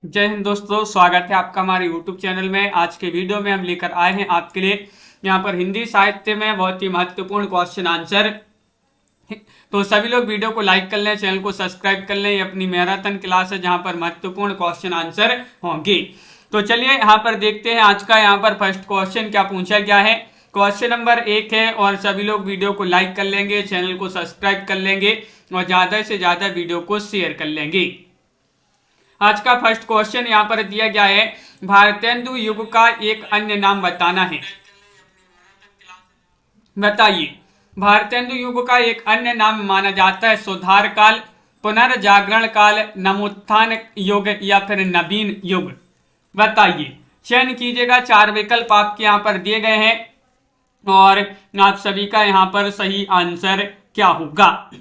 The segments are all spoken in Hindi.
जय हिंद दोस्तों, स्वागत है आपका हमारे YouTube चैनल में। आज के वीडियो में हम लेकर आए हैं आपके लिए यहाँ पर हिंदी साहित्य में बहुत ही महत्वपूर्ण क्वेश्चन आंसर। तो सभी लोग वीडियो को लाइक कर लें, चैनल को सब्सक्राइब कर लें। ये अपनी मैराथन क्लास है जहाँ पर महत्वपूर्ण क्वेश्चन आंसर होंगे। तो चलिए यहाँ पर देखते हैं आज का यहाँ पर फर्स्ट क्वेश्चन क्या पूछा गया है। क्वेश्चन नंबर 1 है और सभी लोग वीडियो को लाइक कर लेंगे, चैनल को सब्सक्राइब कर लेंगे और ज़्यादा से ज़्यादा वीडियो को शेयर कर लेंगे। आज का फर्स्ट क्वेश्चन यहाँ पर दिया गया है, भारतेंदु युग का एक अन्य नाम बताना है। बताइए, भारतेंदु युग का एक अन्य नाम माना जाता है सुधार काल, पुनर्जागरण काल, नवोत्थान युग या फिर नवीन युग। बताइए, चयन कीजिएगा। 4 विकल्प आपके यहाँ पर दिए गए हैं और आप सभी का यहाँ पर सही आंसर क्या होगा।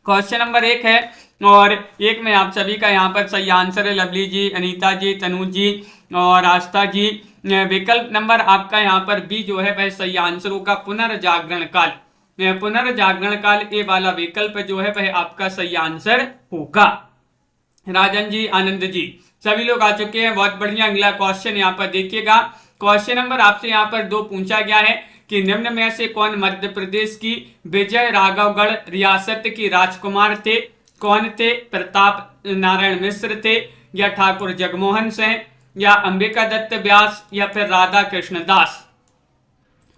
क्वेश्चन नंबर 1 है और 1 में आप सभी का यहाँ पर सही आंसर है लवली जी, अनीता जी, तनु जी और आस्था जी। विकल्प नंबर आपका यहाँ पर बी जो है वह सही आंसर होगा, पुनर्जागरण काल। पुनर्जागरण काल ए वाला विकल्प जो है वह आपका सही आंसर होगा। राजन जी, आनंद जी, सभी लोग आ चुके हैं, बहुत बढ़िया। अगला क्वेश्चन यहाँ पर देखिएगा। क्वेश्चन नंबर आपसे यहाँ पर 2 पूछा गया है कि निम्न में से कौन मध्य प्रदेश की विजय राघवगढ़ रियासत की राजकुमार थे। कौन थे? प्रताप नारायण मिश्र थे या ठाकुर जगमोहन सिंह या अंबिका दत्त व्यास या फिर राधा कृष्ण दास।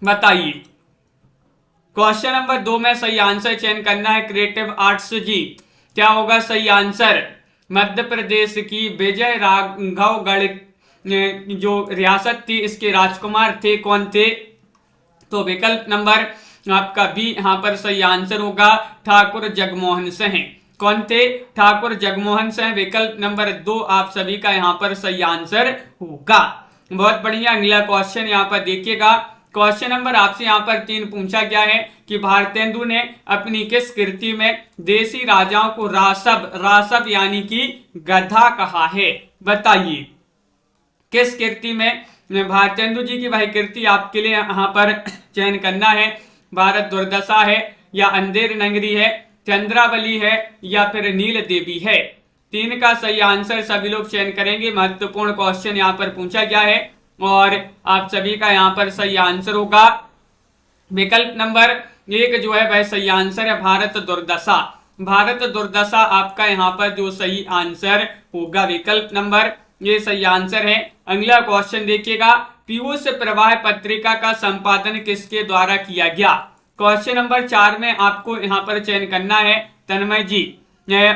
बताइए, क्वेश्चन नंबर 2 में सही आंसर चयन करना है। क्रिएटिव आर्ट्स जी, क्या होगा सही आंसर? मध्य प्रदेश की विजय राघवगढ़ जो रियासत थी इसके राजकुमार थे, कौन थे? तो विकल्प नंबर आपका बी यहाँ पर सही आंसर होगा, ठाकुर जगमोहन सिंह। कौन थे? ठाकुर जगमोहन सिंह। विकल्प नंबर 2 आप सभी का यहाँ पर सही आंसर होगा। बहुत बढ़िया। अगला क्वेश्चन यहाँ पर देखिएगा। क्वेश्चन नंबर आपसे यहाँ पर 3 पूछा गया है कि भारतेंदु ने अपनी किस कृति में देसी राजाओं को रासब यानी कि गधा कहा है। बताइए, किस कृति में भारतेंदु जी की वह कृति आपके लिए यहाँ पर चयन करना है। भारत दुर्दशा है या अंधेर नगरी है, चंद्रावली है या फिर नील देवी है। 3 का सही आंसर सभी लोग चयन करेंगे। महत्वपूर्ण क्वेश्चन यहाँ पर पूछा गया है और आप सभी का यहाँ पर सही आंसर होगा विकल्प नंबर 1 जो है वह सही आंसर है, भारत दुर्दशा। भारत दुर्दशा आपका यहाँ पर जो सही आंसर होगा, विकल्प नंबर ये सही आंसर है। अगला क्वेश्चन देखिएगा। पीयूष प्रवाह पत्रिका का संपादन किसके द्वारा किया गया। क्वेश्चन नंबर 4 में आपको यहाँ पर चयन करना है तन्मय जी,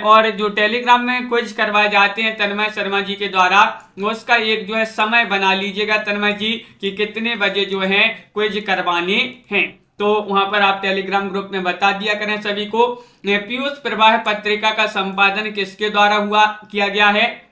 और जो टेलीग्राम में क्विज करवाए जाते हैं तन्मय शर्मा जी के द्वारा, उसका एक जो है समय बना लीजिएगा तन्मय जी कि कितने बजे जो है क्विज करवाने हैं। तो वहां पर आप टेलीग्राम ग्रुप में बता दिया करें सभी को। पीयूष प्रवाह पत्रिका का संपादन किसके द्वारा किया गया है।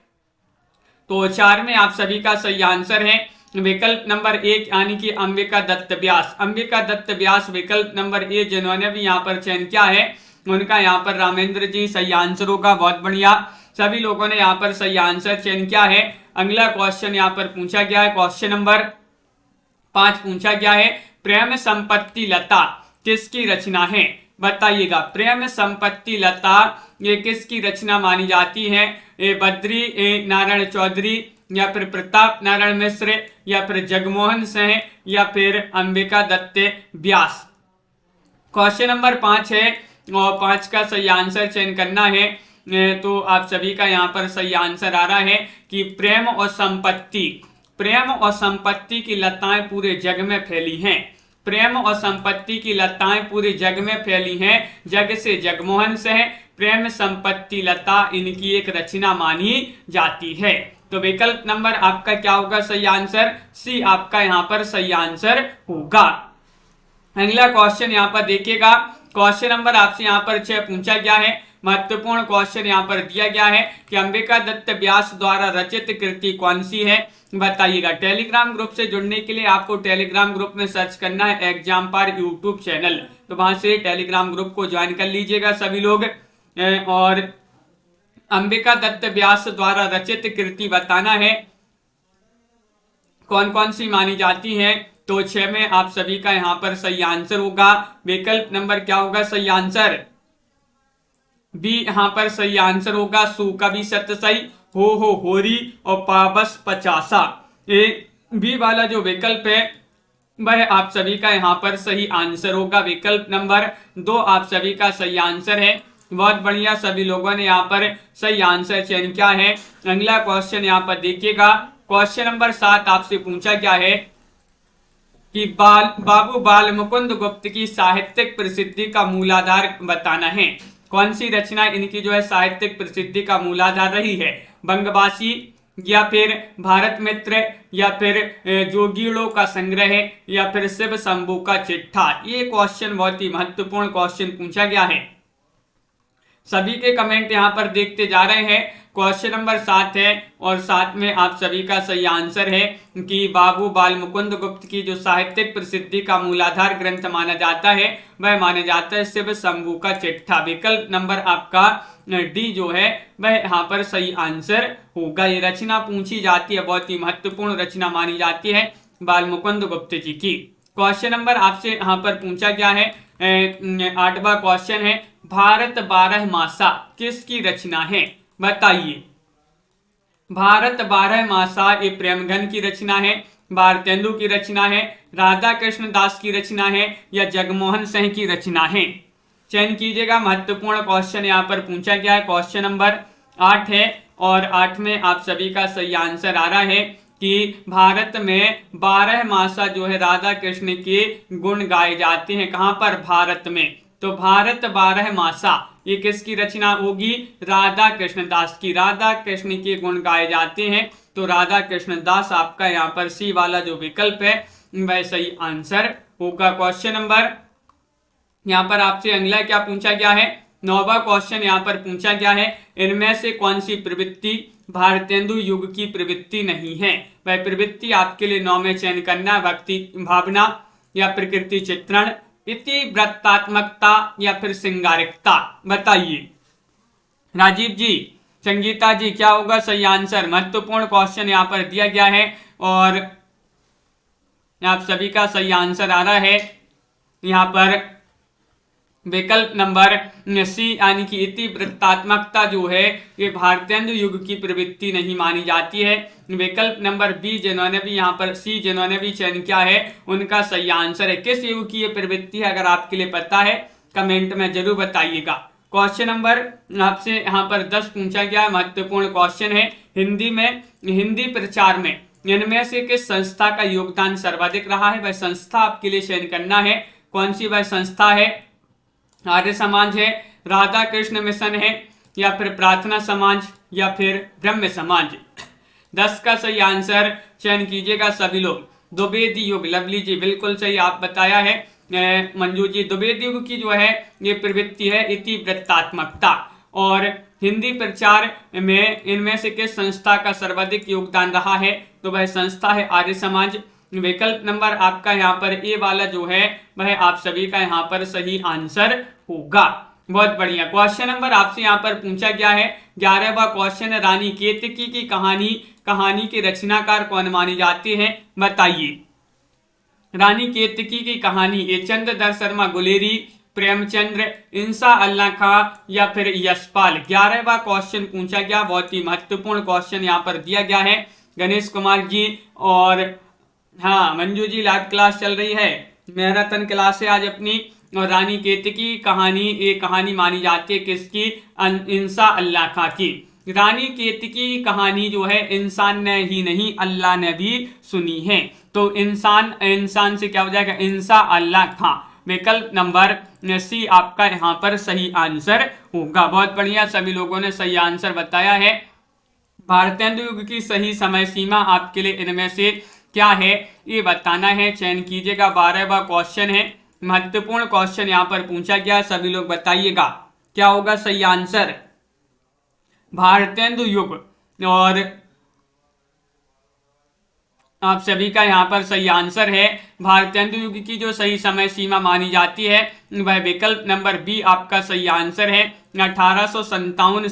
तो 4 में आप सभी का सही आंसर है विकल्प नंबर 1 यानी कि अंबिका दत्त व्यास। अंबिका दत्त व्यास विकल्प नंबर ए जिन्होंने भी यहाँ पर चयन किया है उनका यहाँ पर रामेंद्र जी सही आंसर होगा। बहुत बढ़िया, सभी लोगों ने यहाँ पर सही आंसर चयन किया है। अगला क्वेश्चन यहाँ पर पूछा गया है। क्वेश्चन नंबर 5 पूछा गया है, प्रेम संपत्ति लता किसकी रचना है। बताइएगा, प्रेम संपत्ति लता ये किसकी रचना मानी जाती है। बद्री नारायण चौधरी या फिर प्रताप नारायण मिश्र या फिर जगमोहन सिंह या फिर अंबिका दत्त व्यास। क्वेश्चन नंबर 5 है और 5 का सही आंसर चयन करना है। तो आप सभी का यहाँ पर सही आंसर आ रहा है कि प्रेम और संपत्ति की लताएं पूरे जग में फैली हैं। प्रेम और संपत्ति की लताएं पूरे जग में फैली हैं। जग से जगमोहन सिंह, प्रेम संपत्ति लता इनकी एक रचना मानी जाती है। तो विकल्प नंबर आपका क्या होगा सही आंसर? सी आपका यहाँ पर सही आंसर होगा। अगला क्वेश्चन यहाँ पर देखिएगा। क्वेश्चन नंबर आपसे यहाँ पर 6 पूछा गया है। महत्वपूर्ण क्वेश्चन यहाँ पर दिया गया है कि अंबिका दत्त व्यास द्वारा रचित कृति कौन सी है। बताइएगा। टेलीग्राम ग्रुप से जुड़ने के लिए आपको टेलीग्राम ग्रुप में सर्च करना है एग्जाम्पार यूट्यूब चैनल, तो वहां से टेलीग्राम ग्रुप को ज्वाइन कर लीजिएगा सभी लोग। और अंबिका दत्त व्यास द्वारा रचित कृति बताना है कौन कौन सी मानी जाती है। तो 6 में आप सभी का यहाँ पर सही आंसर होगा। विकल्प नंबर क्या होगा सही आंसर? बी यहाँ पर सही आंसर होगा, सु कवि सत्यसाई हो होरी और पाबस पचासा। ये बी वाला जो विकल्प है वह आप सभी का यहाँ पर सही आंसर होगा। विकल्प नंबर 2 आप सभी का सही आंसर है। बहुत बढ़िया, सभी लोगों ने यहाँ पर सही आंसर चयन किया है। अगला क्वेश्चन यहाँ पर देखिएगा। क्वेश्चन नंबर 7 आपसे पूछा गया है कि बाबू बाल मुकुंद गुप्त की साहित्यिक प्रसिद्धि का मूलाधार बताना है। कौन सी रचना इनकी जो है साहित्यिक प्रसिद्धि का मूलाधार रही है? बंगवासी, या फिर भारत मित्र, या फिर जोगीड़ों का संग्रह, या फिर शिव शंभू का चिट्ठा। ये क्वेश्चन बहुत ही महत्वपूर्ण क्वेश्चन पूछा गया है। सभी के कमेंट यहाँ पर देखते जा रहे हैं। क्वेश्चन नंबर 7 है और 7 में आप सभी का सही आंसर है कि बाबू बाल मुकुंद गुप्त की जो साहित्यिक प्रसिद्धि का मूलाधार ग्रंथ माना जाता है वह माना जाता है शिव शंभू का चिट्ठा। विकल्प नंबर आपका डी जो है वह यहाँ पर सही आंसर होगा। ये रचना पूछी जाती है, बहुत ही महत्वपूर्ण रचना मानी जाती है बाल मुकुंद गुप्त जी की। क्वेश्चन नंबर आपसे यहाँ पर पूछा गया है 8वां क्वेश्चन है, भारत 12 मासा किसकी रचना है? बताइए। भारत 12 मासा ये प्रेमघन की रचना है, भारतेंदु की रचना है, राधा कृष्ण दास की रचना है, या जगमोहन सिंह की रचना है? चयन कीजिएगा। महत्वपूर्ण क्वेश्चन यहाँ पर पूछा गया है। क्वेश्चन नंबर 8 है और 8 में आप सभी का सही आंसर आ रहा है कि भारत में 12 मासा जो है राधा कृष्ण के गुण गाए जाते हैं। कहाँ पर? भारत में। तो भारत 12 मासा ये किसकी रचना होगी? राधा कृष्ण दास की। राधा कृष्ण के गुण गाए जाते हैं, तो राधा कृष्ण दास आपका यहाँ पर सी वाला जो विकल्प है वह सही आंसर होगा। क्वेश्चन नंबर यहाँ पर आपसे अगला क्या पूछा गया है? 9वां क्वेश्चन यहाँ पर पूछा गया है, इनमें से कौन सी प्रवृत्ति भारतेंदु युग की प्रवृत्ति नहीं है? वह प्रवृत्ति आपके लिए 9 में चयन करना। भक्ति भावना, या प्रकृति चित्रण, इतिवृत्तात्मकता, या फिर श्रृंगारिकता। बताइए राजीव जी, संगीता जी, क्या होगा सही आंसर? महत्वपूर्ण क्वेश्चन यहाँ पर दिया गया है और आप सभी का सही आंसर आ रहा है यहाँ पर विकल्प नंबर सी, यानी कि इतिवृत्तात्मकता जो है ये भारतेंदु युग की प्रवृत्ति नहीं मानी जाती है। विकल्प नंबर बी जिन्होंने भी यहाँ पर सी जिन्होंने भी चयन किया है उनका सही आंसर है। किस युग की ये प्रवृत्ति है? अगर आपके लिए पता है कमेंट में जरूर बताइएगा। क्वेश्चन नंबर आपसे यहाँ पर 10 पूछा गया, महत्वपूर्ण क्वेश्चन है। हिंदी में हिंदी प्रचार में इनमें से किस संस्था का योगदान सर्वाधिक रहा है? वह संस्था आपके लिए चयन करना है। कौन सी वह संस्था है? आर्य समाज है, राधा कृष्ण मिशन है, या फिर प्रार्थना समाज, या फिर ब्रह्म समाज? 10 का सही आंसर चयन कीजिएगा सभी लोग। द्विवेदी युग, लवली जी बिल्कुल सही आप बताया है। मंजू जी, द्विवेदी युग की जो है ये प्रवृत्ति है इतिवृत्तात्मकता। और हिंदी प्रचार में इनमें से किस संस्था का सर्वाधिक योगदान रहा है? तो वह संस्था है आर्य समाज। विकल्प नंबर आपका यहाँ पर ए वाला जो है वह आप सभी का यहाँ पर सही आंसर होगा। बहुत बढ़िया। क्वेश्चन नंबर आपसे यहाँ पर पूछा गया है 11वां क्वेश्चन, रानी केतकी की कहानी के रचनाकार कौन मानी जाते हैं? बताइए। रानी केतकी की कहानी ये चंद्रधर शर्मा गुलेरी, प्रेमचंद्र, इंसा अल्लाह खां, या फिर यशपाल? 11वां क्वेश्चन पूछा गया, बहुत ही महत्वपूर्ण क्वेश्चन यहाँ पर दिया गया है। गणेश कुमार जी और हाँ मंजू जी, लाइव क्लास चल रही है, मैराथन क्लास है आज अपनी। और रानी केतकी कहानी ये कहानी मानी जाती है किसकी? इंसा अल्लाह खां की। रानी केतकी कहानी जो है इंसान ने ही नहीं अल्लाह ने भी सुनी है। तो इंसान से क्या हो जाएगा? इंसा अल्लाह खां। विकल्प नंबर सी आपका यहाँ पर सही आंसर होगा। बहुत बढ़िया, सभी लोगों ने सही आंसर बताया है। भारतेंदु युग की सही समय सीमा आपके लिए इनमें से क्या है ये बताना है। चयन कीजिएगा। 12वां क्वेश्चन है, महत्वपूर्ण क्वेश्चन यहाँ पर पूछा गया, सभी लोग बताइएगा क्या होगा सही आंसर। भारतेंदु युग, और आप सभी का यहाँ पर सही आंसर है। भारतेंदु युग की जो सही समय सीमा मानी जाती है वह विकल्प नंबर बी आपका सही आंसर है। 1857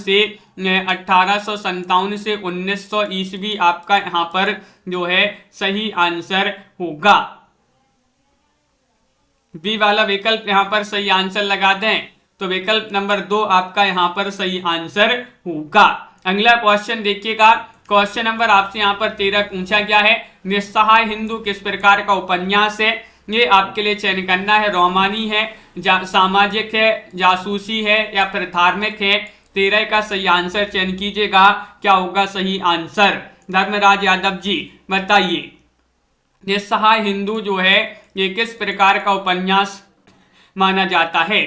से 1900 ईस्वी आपका यहाँ पर जो है सही आंसर होगा। बी वाला विकल्प यहाँ पर सही आंसर लगा दें तो विकल्प नंबर 2 आपका यहाँ पर सही आंसर होगा। अगला क्वेश्चन देखिएगा, क्वेश्चन नंबर आपसे यहाँ पर 13 पूछा गया है। निस्सहाय हिंदू किस प्रकार का उपन्यास है? ये आपके लिए चयन करना है। रोमानी है, सामाजिक है, जासूसी है या फिर धार्मिक है। 13 का सही आंसर चयन कीजिएगा। क्या होगा सही आंसर? धर्मराज यादव जी बताइए, निस्सहाय हिंदू जो है ये किस प्रकार का उपन्यास माना जाता है?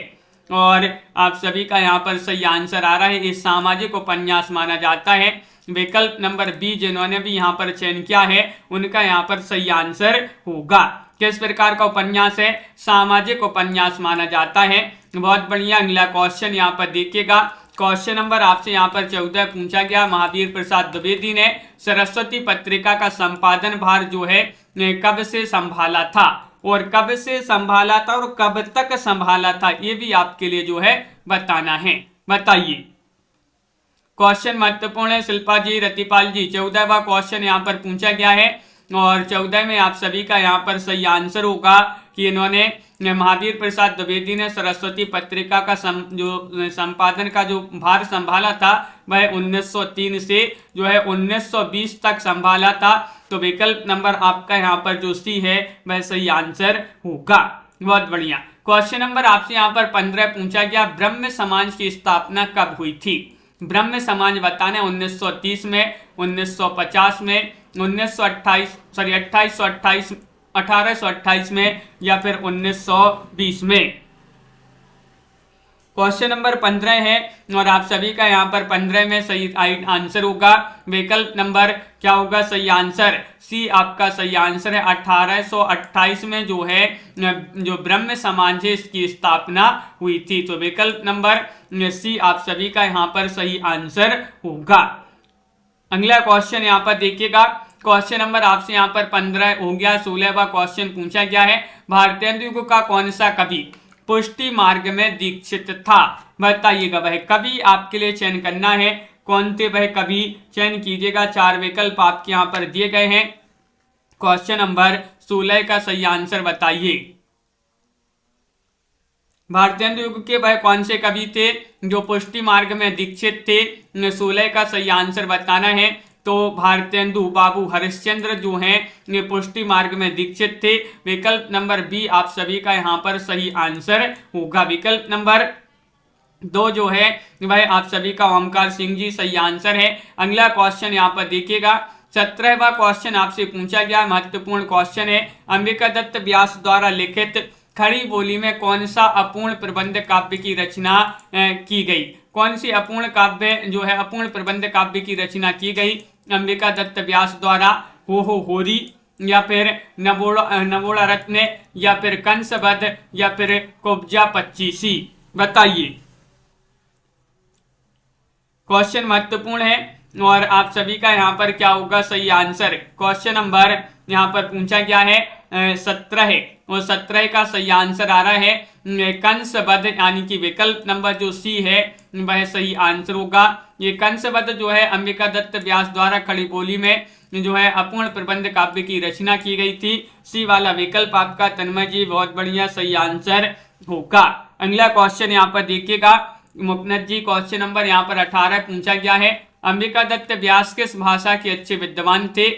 और आप सभी का यहाँ पर सही आंसर आ रहा है, ये सामाजिक उपन्यास माना जाता है। विकल्प नंबर बी जिन्होंने भी यहाँ पर चयन किया है उनका यहाँ पर सही आंसर होगा। किस प्रकार का उपन्यास है? सामाजिक उपन्यास माना जाता है। बहुत बढ़िया। अगला क्वेश्चन यहाँ पर देखिएगा, क्वेश्चन नंबर आपसे यहाँ पर 14 पूछा गया। महावीर प्रसाद द्विवेदी ने सरस्वती पत्रिका का संपादन भार जो है कब से संभाला था? और कब से संभाला था और कब तक संभाला था, ये भी आपके लिए जो है बताना है। बताइए। क्वेश्चन महत्वपूर्ण है शिल्पा जी, रतिपाल जी। 14वां क्वेश्चन यहाँ पर पूछा गया है और 14 में आप सभी का यहाँ पर सही आंसर होगा कि इन्होंने महावीर प्रसाद द्विवेदी ने सरस्वती पत्रिका का जो संपादन का जो भार संभाला था वह 1903 से जो है 1920 तक संभाला था। तो विकल्प नंबर आपका यहाँ पर जो सी है वह सही आंसर होगा। बहुत बढ़िया। क्वेश्चन नंबर आपसे यहाँ पर 15 पूछा गया, ब्रह्म समाज की स्थापना कब हुई थी? ब्रह्म समाज बताना है 1930 में, 1950 में, 1828 में या फिर 1920 में। क्वेश्चन नंबर 15 है और आप सभी का यहाँ पर 15 में सही आंसर होगा। विकल्प नंबर क्या होगा सही आंसर? सी आपका सही आंसर है। 1828 में जो है जो ब्रह्म समाज है इसकी स्थापना हुई थी। तो विकल्प नंबर सी आप सभी का यहाँ पर सही आंसर होगा। अगला क्वेश्चन यहाँ पर देखिएगा, क्वेश्चन नंबर आपसे यहाँ पर 15 हो गया। 16वां क्वेश्चन पूछा गया है, भारतेंदु युग का कौन सा कवि पुष्टि मार्ग में दीक्षित था? बताइएगा। वह कवि आपके लिए चयन करना है, कौन थे वह कवि चयन कीजिएगा। 4 विकल्प आपके यहाँ पर दिए गए हैं। क्वेश्चन नंबर 16 का सही आंसर बताइए। भारतेंदु युग के वह कौन से कवि थे जो पुष्टि मार्ग में दीक्षित थे? 16 का सही आंसर बताना है। तो भारतेंदु बाबू हरिश्चंद्र जो हैं ये पुष्टि मार्ग में दीक्षित थे। विकल्प नंबर बी आप सभी का यहाँ पर सही आंसर होगा। विकल्प नंबर 2 जो है वह आप सभी का ओमकार सिंह जी सही आंसर है। अगला क्वेश्चन यहाँ पर देखिएगा, 17वां क्वेश्चन आपसे पूछा गया, महत्वपूर्ण क्वेश्चन है। अंबिका दत्त व्यास द्वारा लिखित खड़ी बोली में कौन सा अपूर्ण प्रबंध काव्य की रचना की गई? कौन सी अपूर्ण काव्य जो है अपूर्ण प्रबंध काव्य की रचना की गई अंबिका दत्त व्यास द्वारा? हो होरी या फिर नवोड़ा रत्न या फिर कंसबद्ध या फिर कुब्जा पच्चीसी? बताइए। क्वेश्चन महत्वपूर्ण है और आप सभी का यहाँ पर क्या होगा सही आंसर? क्वेश्चन नंबर यहाँ पर पूछा गया है 17 है और 17 का सही आंसर आ रहा है कंसबद्ध, यानी कि विकल्प नंबर जो सी है वह सही आंसर होगा। ये कंसबद्ध जो है अंबिका दत्त व्यास द्वारा खड़ी बोली में जो है अपूर्ण प्रबंध काव्य की रचना की गई थी। सी वाला विकल्प आपका तन्मय जी बहुत बढ़िया सही आंसर होगा। अगला क्वेश्चन यहाँ पर देखिएगा मुकनद जी, क्वेश्चन नंबर यहाँ पर 18 पूछा गया है, अंबिका दत्त व्यास किस भाषा के अच्छे विद्वान थे?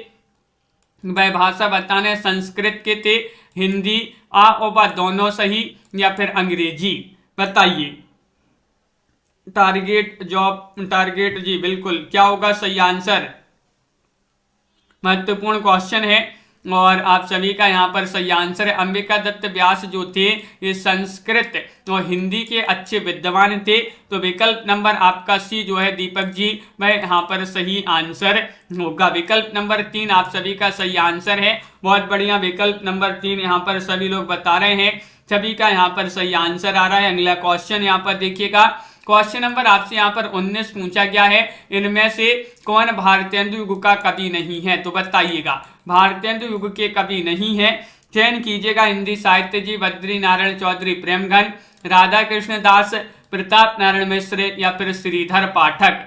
वह भाषा बताने संस्कृत के थे, हिंदी आ और बा दोनों सही या फिर अंग्रेजी? बताइए। टारगेट जी बिल्कुल, क्या होगा सही आंसर? महत्वपूर्ण क्वेश्चन है और आप सभी का यहाँ पर सही आंसर है। अंबिका दत्त व्यास जो थे ये संस्कृत और हिंदी के अच्छे विद्वान थे। तो विकल्प नंबर आपका सी जो है दीपक जी वह यहाँ पर सही आंसर होगा। विकल्प नंबर 3 आप सभी का सही आंसर है। बहुत बढ़िया, विकल्प नंबर 3 यहाँ पर सभी लोग बता रहे हैं, सभी का यहाँ पर सही आंसर आ रहा है। अगला क्वेश्चन यहाँ पर देखिएगा, क्वेश्चन नंबर आपसे यहाँ पर 19 पूछा गया है, इनमें से कौन भारतेंदु युग का कवि नहीं है? तो बताइएगा। भारतेंदु युग के कवि नहीं है, चयन कीजिएगा। हिंदी साहित्य जी बद्री नारायण चौधरी प्रेमगन, राधा कृष्ण दास, प्रताप नारायण मिश्र या फिर श्रीधर पाठक?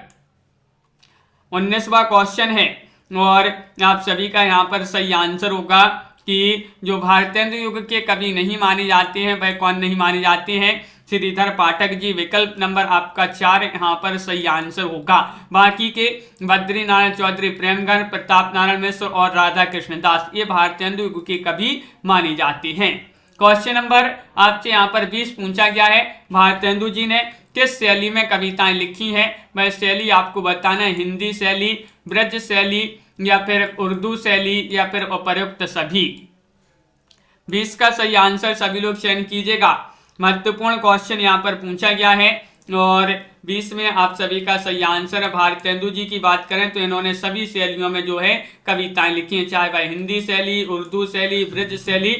19वां क्वेश्चन है और आप सभी का यहाँ पर सही आंसर होगा कि जो भारतेंदु युग के कवि नहीं माने जाते हैं वह कौन नहीं माने जाते हैं। श्रीधर पाठक जी। विकल्प नंबर आपका 4 यहाँ पर सही आंसर होगा। बाकी के बद्री नारायण चौधरी, प्रेमगन, प्रताप नारायण मिश्र और राधा कृष्ण दास ये भारतेंदु युग के कवि माने जाते हैं। क्वेश्चन नंबर आपसे यहाँ पर 20 पूछा गया है, भारतेंदु जी ने किस शैली में कविताएं लिखी हैं? वह शैली आपको बताना है, हिंदी शैली, ब्रज शैली या फिर उर्दू शैली या फिर उपर्युक्त सभी। 20 का सही आंसर सभी लोग चयन कीजिएगा। महत्वपूर्ण क्वेश्चन यहाँ पर पूछा गया है और 20 में आप सभी का सही आंसर है। भारतेंदु जी की बात करें तो इन्होंने सभी शैलियों में जो है कविताएं लिखी हैं, चाहे वह हिंदी शैली, उर्दू शैली, ब्रज शैली,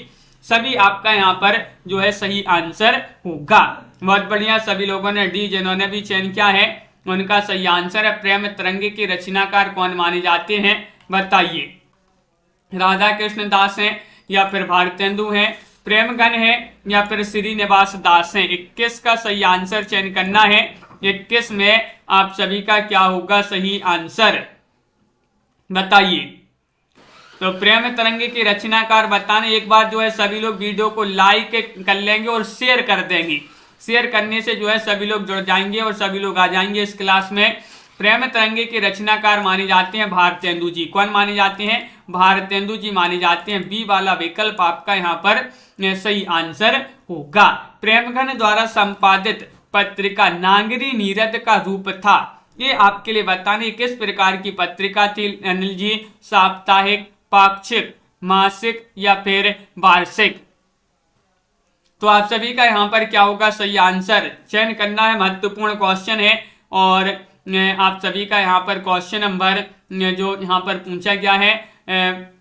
सभी आपका यहाँ पर जो है सही आंसर होगा। बहुत बढ़िया, सभी लोगों ने डी जिन्होंने भी चयन किया है उनका सही आंसर है। प्रेम तरंग के रचनाकार कौन माने जाते हैं बताइए? राधा कृष्ण दास हैं या फिर भारतेंदु हैं, प्रेमगन है या फिर श्रीनिवास दास हैं। 21 का सही आंसर चयन करना है। 21 में आप सभी का क्या होगा सही आंसर बताइए? तो प्रेम तरंग के रचनाकार बताने, एक बार जो है सभी लोग वीडियो को लाइक कर लेंगे और शेयर कर देंगे। शेयर करने से जो है सभी लोग जुड़ जाएंगे और सभी लोग आ जाएंगे इस क्लास में। प्रेम तरंग के रचनाकार माने जाते हैं भारतेंदु जी। कौन माने जाते हैं? भारतेंदु जी माने जाते हैं। बी वाला विकल्प आपका यहाँ पर सही आंसर होगा। प्रेमगन द्वारा संपादित पत्रिका नागरी नीरद का रूप था, ये आपके लिए बताने किस प्रकार की पत्रिका थी अनिल जी? साप्ताहिक, पाक्षिक, मासिक या फिर वार्षिक? तो आप सभी का यहाँ पर क्या होगा सही आंसर चयन करना है। महत्वपूर्ण क्वेश्चन है और आप सभी का यहाँ पर क्वेश्चन नंबर जो यहाँ पर पूछा गया है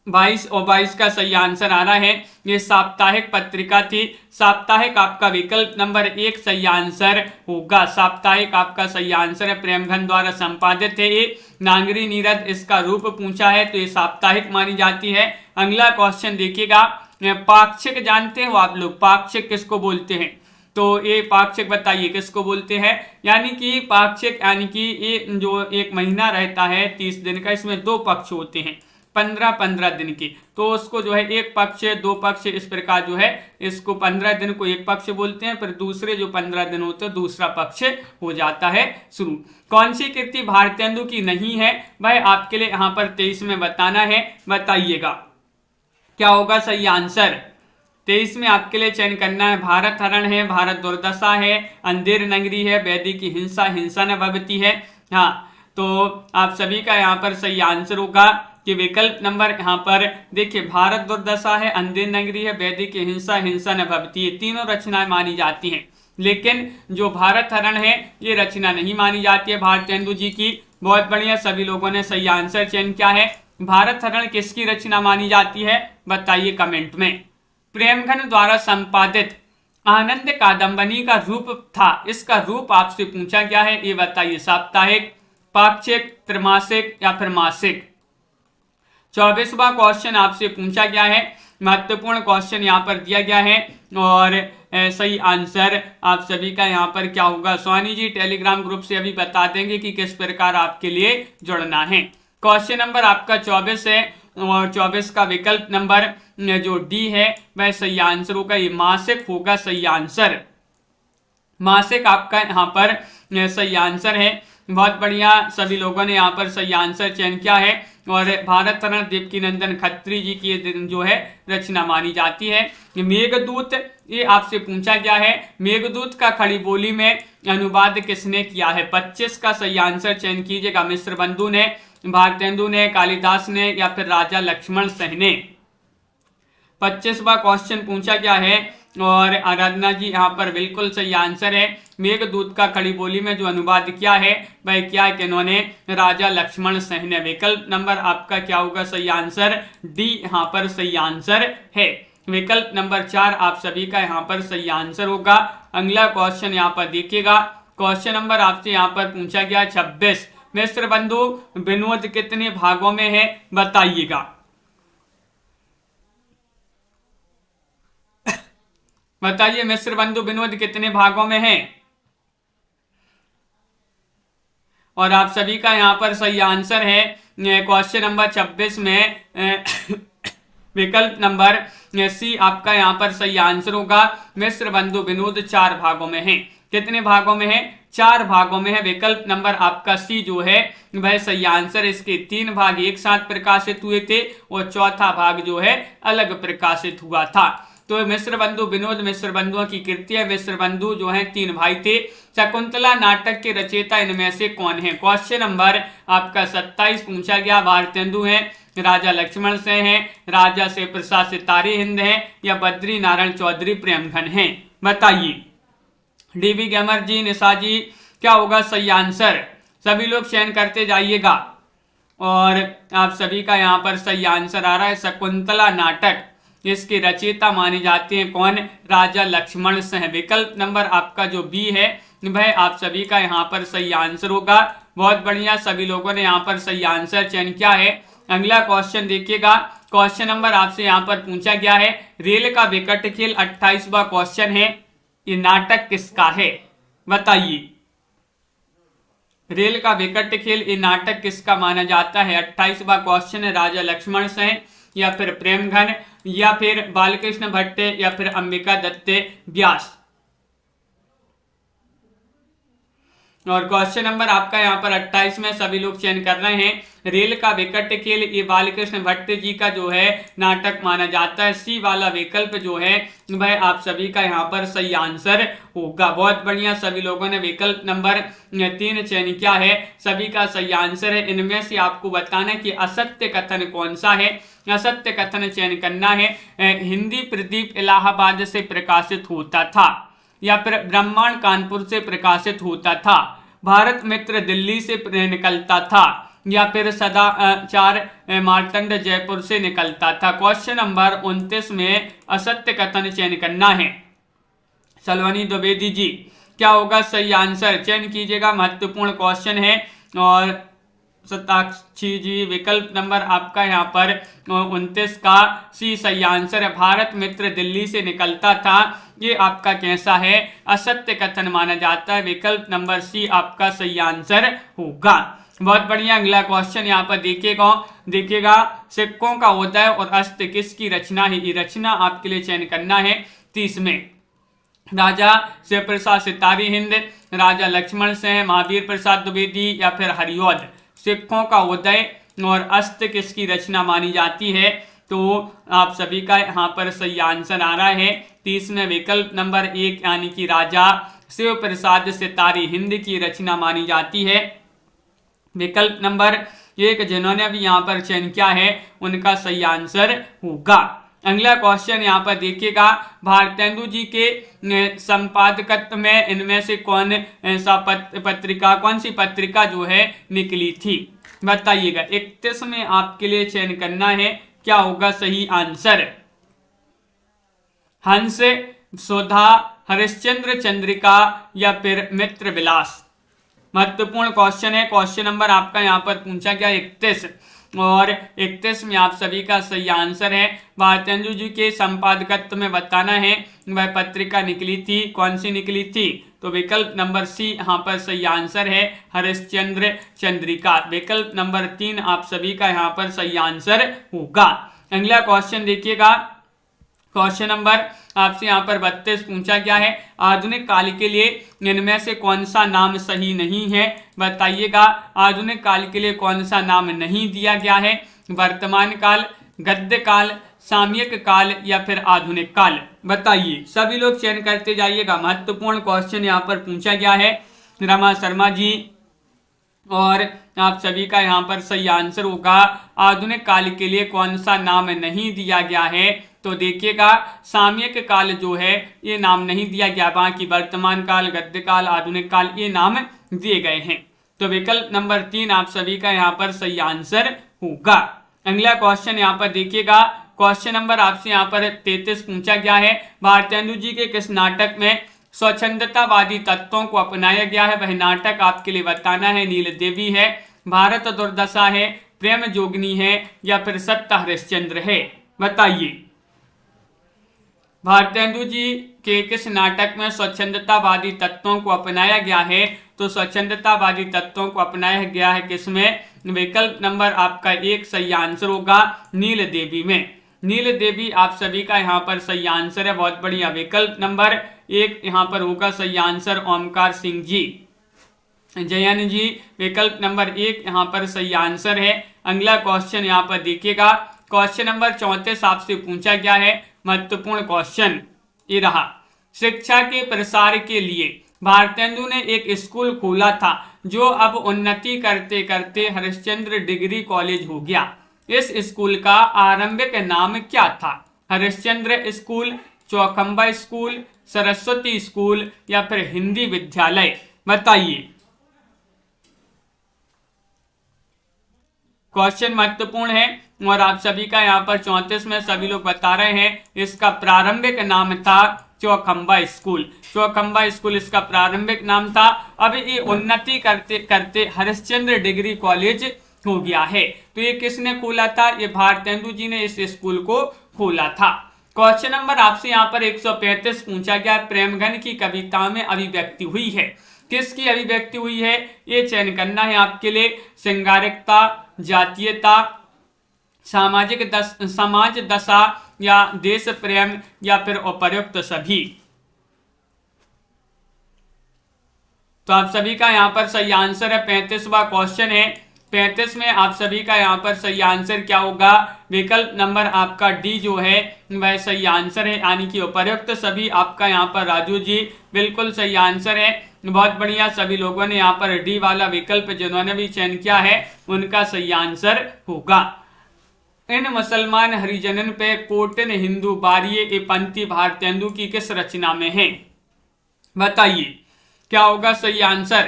22 और 22 का सही आंसर आ रहा है। ये साप्ताहिक पत्रिका थी। साप्ताहिक आपका विकल्प नंबर 1 सही आंसर होगा। साप्ताहिक आपका सही आंसर है। प्रेमगन द्वारा संपादित है ये। नागरी नीरद इसका रूप पूछा है तो ये साप्ताहिक मानी जाती है। अगला क्वेश्चन देखिएगा, पाक्षिक जानते हो आप लोग? पाक्षिक किसको बोलते हैं? तो ये पाक्षिक बताइए किसको बोलते हैं? यानी कि पाक्षिक यानी कि ये जो एक महीना रहता है 30 दिन का, इसमें 2 पक्ष होते हैं 15-15 दिन के, तो उसको जो है एक पक्ष 2 पक्ष इस प्रकार जो है इसको 15 दिन को एक पक्ष बोलते हैं, फिर दूसरे जो 15 दिन होते हैं दूसरा पक्ष हो जाता है शुरू। कौन सी कृति भारतेंदु की नहीं है वह आपके लिए यहाँ पर 23 में बताना है। बताइएगा क्या होगा सही आंसर? 23 में आपके लिए चयन करना है। भारत हरण है, भारत दुर्दशा है, अंधेर नगरी है, वैदिक की हिंसा, हिंसा न भवती है। हाँ, तो आप सभी का यहाँ पर सही आंसर होगा कि विकल्प नंबर यहाँ पर देखिए, भारत दुर्दशा है, अंधेर नगरी है, वैदिक की हिंसा, हिंसा न भवती है, तीनों रचनाएं मानी जाती हैं। लेकिन जो भारत हरण है ये रचना नहीं मानी जाती है भारतेंदु जी की। बहुत बढ़िया, सभी लोगों ने सही आंसर चयन किया है। भारत हरण किसकी रचना मानी जाती है बताइए कमेंट में। प्रेमगन द्वारा संपादित आनंद कादंबनी का रूप था, इसका रूप आपसे पूछा गया है, ये बताइए। साप्ताहिक, पाक्षिक, त्रैमासिक या फिर मासिक? 24वां क्वेश्चन आपसे पूछा गया है। महत्वपूर्ण क्वेश्चन यहाँ पर दिया गया है और सही आंसर आप सभी का यहाँ पर क्या होगा? सोनी जी टेलीग्राम ग्रुप से अभी बता देंगे कि किस प्रकार आपके लिए जुड़ना है। क्वेश्चन नंबर आपका 24 है और 24 का विकल्प नंबर जो डी है वह सही आंसर होगा। ये मासिक होगा सही आंसर। मासिक आपका यहाँ पर सही आंसर है। बहुत बढ़िया, सभी लोगों ने यहाँ पर सही आंसर चयन किया है और भारत हरण देवकीनंदन खत्री जी की जो है रचना मानी जाती है। मेघदूत ये आपसे पूछा गया है। मेघदूत का खड़ी बोली में अनुवाद किसने किया है? 25 का सही आंसर चयन कीजिएगा। मिश्र बंधु ने, भारतेंदु ने, कालिदास ने या फिर राजा लक्ष्मण सिंह ने? 25वां क्वेश्चन पूछा गया है और आराधना जी यहाँ पर बिल्कुल सही आंसर है। मेघदूत का खड़ी बोली में जो अनुवाद किया है वह क्या है कि इन्होंने राजा लक्ष्मण सिंह ने। विकल्प नंबर आपका क्या होगा सही आंसर? डी यहाँ पर सही आंसर है। विकल्प नंबर 4 आप सभी का यहाँ पर सही आंसर होगा। अगला क्वेश्चन यहाँ पर देखिएगा। क्वेश्चन नंबर आपसे यहाँ पर पूछा गया 26। मिश्र बंधु विनोद कितने भागों में है बताइएगा? बताइए मिश्र बंधु विनोद कितने भागों में है? और आप सभी का यहाँ पर सही आंसर है क्वेश्चन नंबर 26 में विकल्प नंबर सी आपका यहाँ पर सही आंसर होगा। मिस्र बंधु विनोद 4 भागों में है। कितने भागों में है? 4 भागों में है। विकल्प नंबर आपका सी जो है वह सही आंसर। इसके 3 भाग एक साथ प्रकाशित हुए थे और चौथा भाग जो है अलग प्रकाशित हुआ था। तो मिस्र बंधु विनोद मिस्र बंधुओं की कृति है। मिस्र बंधु जो है 3 भाई थे। शकुंतला नाटक के रचयिता इनमें से कौन है? क्वेश्चन नंबर आपका 27 पूछा गया। भारतेंदु है, राजा लक्ष्मण सेन है, राजा शिव प्रसाद सितारी हिंद है या बद्री नारायण चौधरी प्रेमघन है? बताइए। डीबी गेमर जी, निशा जी, क्या होगा सही आंसर? सभी लोग चयन करते जाइएगा। और आप सभी का यहाँ पर सही आंसर आ रहा है शकुंतला नाटक। इसके रचयिता माने जाते हैं कौन? राजा लक्ष्मण सेन। विकल्प नंबर आपका जो बी है वह आप सभी का यहाँ पर सही आंसर होगा। बहुत बढ़िया, सभी लोगों ने यहाँ पर सही आंसर चयन किया है। अगला क्वेश्चन देखिएगा। क्वेश्चन नंबर आपसे यहाँ पर पूछा गया है रेल का विकट खेल। 28वां क्वेश्चन है, ये नाटक किसका है? बताइए। रेल का विकट खेल ये नाटक किसका माना जाता है? 28वां क्वेश्चन है। राजा लक्ष्मण सेन या फिर प्रेमघन या फिर बालकृष्ण भट्ट या फिर अंबिका दत्त व्यास? और क्वेश्चन नंबर आपका यहाँ पर 28 में सभी लोग चयन कर रहे हैं। रेल का विकट खेल ये बालकृष्ण भट्ट जी का जो है नाटक माना जाता है। सी वाला विकल्प जो है वह आप सभी का यहाँ पर सही आंसर होगा। बहुत बढ़िया, सभी लोगों ने विकल्प नंबर 3 चयन किया है। सभी का सही आंसर है। इनमें से आपको बताना कि असत्य कथन कौन सा है। असत्य कथन चयन करना है। हिंदी प्रदीप इलाहाबाद से प्रकाशित होता था या फिर ब्रह्मांड कानपुर से प्रकाशित होता था, भारत मित्र दिल्ली से निकलता था या फिर सदाचार मार्तंड जयपुर से निकलता था? क्वेश्चन नंबर 29 में असत्य कथन चयन करना है। सलवनी द्विवेदी जी, क्या होगा सही आंसर? चयन कीजिएगा, महत्वपूर्ण क्वेश्चन है। और सताक्षी जी, विकल्प नंबर आपका यहाँ पर 29 का सी सही आंसर है। भारत मित्र दिल्ली से निकलता था, ये आपका कैसा है? असत्य कथन माना जाता है। विकल्प नंबर सी आपका सही आंसर होगा। बहुत बढ़िया, अगला क्वेश्चन यहाँ पर देखिएगा। सिक्कों का उदय और अस्त किसकी रचना है? ये रचना आपके लिए चयन करना है। 30 में राजा शिव प्रसाद सितारी हिंद, राजा लक्ष्मण सेन, महावीर प्रसाद द्विवेदी या फिर हरिऔध? सिक्कों का उदय और अस्त किसकी रचना मानी जाती है? तो आप सभी का यहाँ पर सही आंसर आ रहा है 30 में विकल्प नंबर 1 यानी कि राजा शिव प्रसाद सितारी हिंद की रचना मानी जाती है। विकल्प नंबर 1 जिन्होंने भी यहाँ पर चयन किया है उनका सही आंसर होगा। अगला क्वेश्चन यहाँ पर देखिएगा। भारतेंदु जी के संपादकत्व में इनमें से कौन सी पत्रिका जो है निकली थी? बताइएगा। 31 में आपके लिए चयन करना है, क्या होगा सही आंसर? हंस, सुधा, हरिश्चंद्र चंद्रिका या फिर मित्र विलास? महत्वपूर्ण क्वेश्चन है। क्वेश्चन नंबर आपका यहाँ पर पूछा गया 31 और 31 में आप सभी का सही आंसर है। भारतेंदु जी के संपादकत्व में बताना है वह पत्रिका निकली थी, कौन सी निकली थी? तो विकल्प नंबर सी यहाँ पर सही आंसर है, हरिश्चंद्र चंद्रिका। विकल्प नंबर 3 आप सभी का यहाँ पर सही आंसर होगा। अगला क्वेश्चन देखिएगा। क्वेश्चन नंबर आपसे यहाँ पर 32 पूछा गया है। आधुनिक काल के लिए इनमें से कौन सा नाम सही नहीं है? बताइएगा। आधुनिक काल के लिए कौन सा नाम नहीं दिया गया है? वर्तमान काल, गद्य काल, सामयिक काल या फिर आधुनिक काल? बताइए। सभी लोग चयन करते जाइएगा। महत्वपूर्ण क्वेश्चन यहाँ पर पूछा गया है। रमा शर्मा जी, और आप सभी का यहाँ पर सही आंसर होगा आधुनिक काल के लिए कौन सा नाम नहीं दिया गया है? तो देखिएगा, सामयिक काल जो है ये नाम नहीं दिया गया, बाकी वर्तमान काल, गद्य काल, आधुनिक काल ये नाम दिए गए हैं। तो विकल्प नंबर 3 आप सभी का यहाँ पर सही आंसर होगा। अगला क्वेश्चन यहाँ पर देखिएगा। क्वेश्चन नंबर आपसे यहाँ पर 33 पूछा गया है। भारतेंदु जी के किस नाटक में स्वच्छंदतावादी तत्वों को अपनाया गया है? वह नाटक आपके लिए बताना है। नील देवी है, भारत दुर्दशा है, प्रेम जोगनी है या फिर सत्य हरिश्चंद्र है? बताइए। भारतेंदु जी के किस नाटक में स्वच्छंदतावादी तत्वों को अपनाया गया है? तो स्वच्छंदतावादी तत्वों को अपनाया गया है किसमें? विकल्प नंबर आपका 1 सही आंसर होगा, नील देवी में। नील देवी आप सभी का यहाँ पर सही आंसर है, बहुत बढ़िया। विकल्प नंबर 1 यहाँ पर होगा सही आंसर। ओमकार सिंह जी, जयन जी, विकल्प नंबर 1 यहाँ पर सही आंसर है। अगला क्वेश्चन यहाँ पर देखिएगा, क्वेश्चन नंबर 34 आपसे पूछा गया है, महत्वपूर्ण क्वेश्चन ये रहा। शिक्षा के प्रसार के लिए भारतेंदु ने एक स्कूल खोला था जो अब उन्नति करते करते हरिश्चंद्र डिग्री कॉलेज हो गया। इस स्कूल का आरंभिक नाम क्या था? Harishchandra school, Chaukhamba school, Saraswati school या फिर हिंदी विद्यालय? बताइए। क्वेश्चन महत्वपूर्ण है और आप सभी का यहाँ पर 34 में सभी लोग बता रहे हैं इसका प्रारंभिक नाम था चौखंबा स्कूल। चौखंबा स्कूल इसका प्रारंभिक नाम था। अब ये उन्नति करते करते हरिश्चंद्र डिग्री कॉलेज हो गया है। तो ये किसने खोला था? ये भारतेंदु जी ने इस स्कूल को खोला था। क्वेश्चन नंबर आपसे यहाँ पर 135 पूछा गया, प्रेमगन की कविता में अभिव्यक्ति हुई है। किसकी अभिव्यक्ति हुई है ये चयन करना है आपके लिए। श्रृंगारिकता, जातीयता, समाज दशा या देश प्रेम या फिर उपर्युक्त सभी? तो आप सभी का यहाँ पर सही आंसर है। 35वां क्वेश्चन है। 35 में आप सभी का यहाँ पर सही आंसर क्या होगा? विकल्प नंबर आपका डी जो है वह सही आंसर है, यानी कि उपर्युक्त सभी। आपका यहाँ पर राजू जी बिल्कुल सही आंसर है, बहुत बढ़िया। सभी लोगों ने यहाँ पर डी वाला विकल्प जिन्होंने भी चयन किया है उनका सही आंसर होगा। इन मुसलमान हरिजनन पे कोटिन हिंदू बारिये ए पंक्ति भारतेंदु की किस रचना में है? बताइए क्या होगा सही आंसर।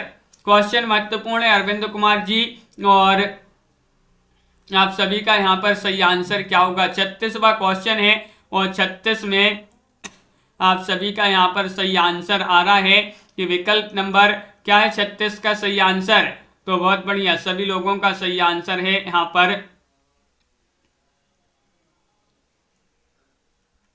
क्वेश्चन महत्वपूर्ण है अरविंद कुमार जी, और आप सभी का यहाँ पर सही आंसर क्या होगा? 36वां क्वेश्चन है और 36 में आप सभी का यहाँ पर सही आंसर आ रहा है कि विकल्प नंबर क्या है 36 का सही आंसर। तो बहुत बढ़िया, सभी लोगों का सही आंसर है यहाँ पर।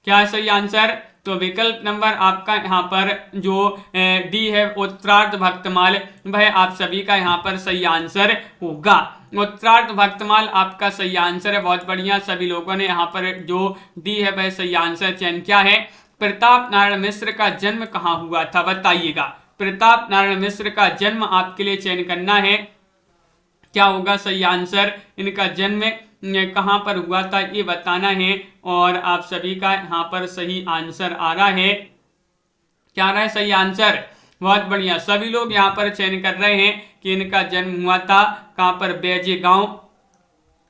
क्या है सही आंसर? तो विकल्प नंबर आपका यहाँ पर जो डी है उत्तरार्ध भक्तमाल, वह आप सभी का यहाँ पर सही आंसर होगा। उत्तरार्ध भक्तमाल आपका सही आंसर है, बहुत बढ़िया। सभी लोगों ने यहाँ पर जो डी है वह सही आंसर चयन किया है। प्रताप नारायण मिश्र का जन्म कहाँ हुआ था? बताइएगा। प्रताप नारायण मिश्र का जन्म आपके लिए चयन करना है, क्या होगा सही आंसर? इनका जन्म कहां पर हुआ था ये बताना है, और आप सभी का यहाँ पर सही आंसर आ रहा है। क्या आ रहा है सही आंसर? बहुत बढ़िया, सभी लोग यहाँ पर चयन कर रहे हैं कि इनका जन्म हुआ था कहां पर? बैजे गांव,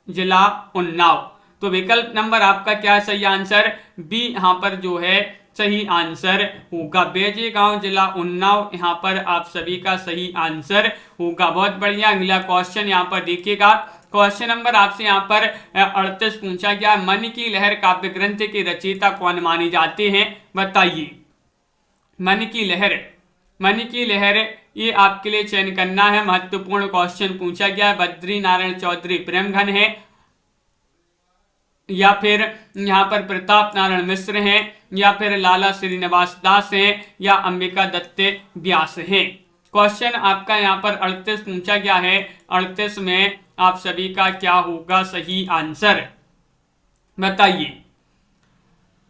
जिला उन्नाव। तो विकल्प नंबर आपका क्या है सही आंसर? बी यहाँ पर जो है सही आंसर होगा। बैजे गांव, जिला उन्नाव यहाँ पर आप सभी का सही आंसर होगा। बहुत बढ़िया। अगला क्वेश्चन यहाँ पर देखिएगा, क्वेश्चन नंबर आपसे यहाँ पर 38 पूछा गया, मन की लहर काव्य ग्रंथ के रचयिता कौन माने जाते हैं? बताइए। मन की लहर, मन की लहर ये आपके लिए चयन करना है, महत्वपूर्ण क्वेश्चन पूछा गया है। बद्री नारायण चौधरी प्रेमघन है, या फिर यहाँ पर प्रताप नारायण मिश्र हैं, या फिर लाला श्रीनिवास दास हैं, या अंबिका दत्त व्यास हैं? क्वेश्चन आपका यहाँ पर 38 पूछा गया है। 38 में आप सभी का क्या होगा सही आंसर? बताइए।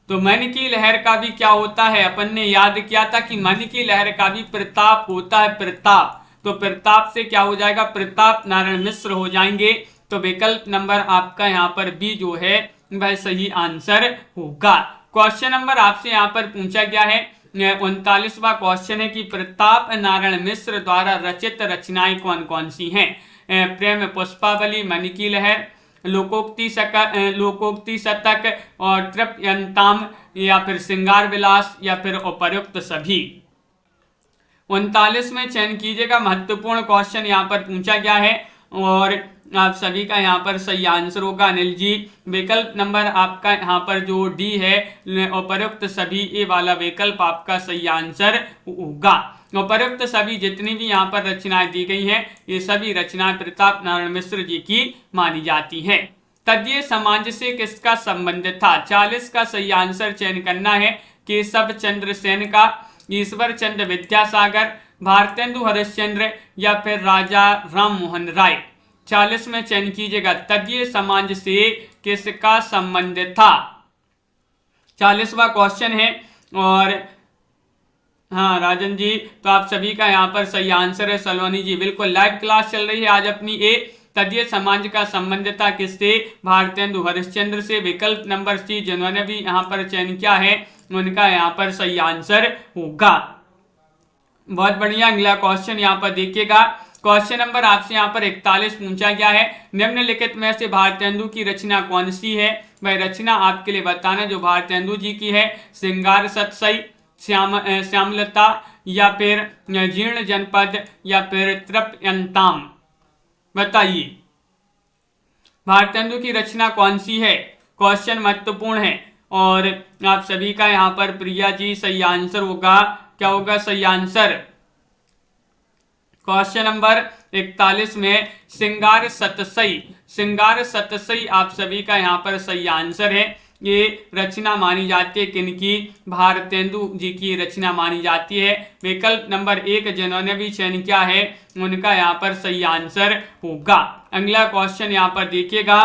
तो मन की लहर का भी क्या होता है? अपन ने याद किया था कि मन की लहर का भी प्रताप होता है, प्रताप। तो प्रताप से क्या हो जाएगा? प्रताप नारायण मिश्र हो जाएंगे। तो विकल्प नंबर आपका यहाँ पर बी जो है वह सही आंसर होगा। क्वेश्चन नंबर आपसे यहाँ पर पूछा गया है 39वां क्वेश्चन है कि प्रताप नारायण मिश्र द्वारा रचित रचनाएं कौन कौन सी हैं? प्रेम पुष्पावली, मन की लहर, लोकोक्ति शतक और तृप्यंताम, या फिर श्रृंगार विलास, या फिर उपर्युक्त सभी? 39 में चयन कीजिएगा, महत्वपूर्ण क्वेश्चन यहाँ पर पूछा गया है और आप सभी का यहाँ पर सही आंसर होगा अनिल जी। विकल्प नंबर आपका यहाँ पर जो डी है उपर्युक्त सभी, ये वाला विकल्प आपका सही आंसर होगा। उपर्युक्त सभी जितनी भी यहाँ पर रचनाएं दी गई हैं ये सभी रचनाएं प्रताप नारायण मिश्र जी की मानी जाती हैं। तदीय समाज से किसका संबंध था? 40 का सही आंसर चयन करना है। केशव चंद्र सेन का, ईश्वर चंद्र विद्यासागर, भारतेंदु हरिश्चंद्र, या फिर राजा राम मोहन राय? 46 में चयन कीजिएगा, तदीय समाज से किसका संबंध था। 40वां क्वेश्चन है। और हाँ राजन जी, तो आप सभी का यहाँ पर सही आंसर है। सलोनी जी बिल्कुल, लाइव क्लास चल रही है आज अपनी। तदीय समाज का संबंध था किससे, भारतेंदु हरिश्चंद्र से। विकल्प नंबर सी जिन्होंने भी यहाँ पर चयन किया है उनका यहाँ पर सही आंसर होगा। बहुत बढ़िया। अगला क्वेश्चन यहाँ पर देखिएगा, क्वेश्चन नंबर आपसे यहाँ पर 41 पूछा गया है। निम्नलिखित में से भारतेंदु की रचना कौन सी है। वह रचना आपके लिए बताना जो भारतेंदु जी की है। श्रृंगार सतसई, श्यामलता, या फिर जीर्ण जनपद, या फिर तृप्यंताम। बताइए भारतेंदु की रचना कौन सी है। क्वेश्चन महत्वपूर्ण है और आप सभी का यहाँ पर प्रिया जी सही आंसर होगा। क्या होगा सही आंसर। क्वेश्चन नंबर 41 में श्रृंगार सतसई, श्रृंगार सतसई आप सभी का यहाँ पर सही आंसर है। ये रचना मानी जाती है किनकी, भारतेंदु जी की रचना मानी जाती है। विकल्प नंबर 1 जिन्होंने भी चयन किया है उनका यहाँ पर सही आंसर होगा। अगला क्वेश्चन यहाँ पर देखिएगा,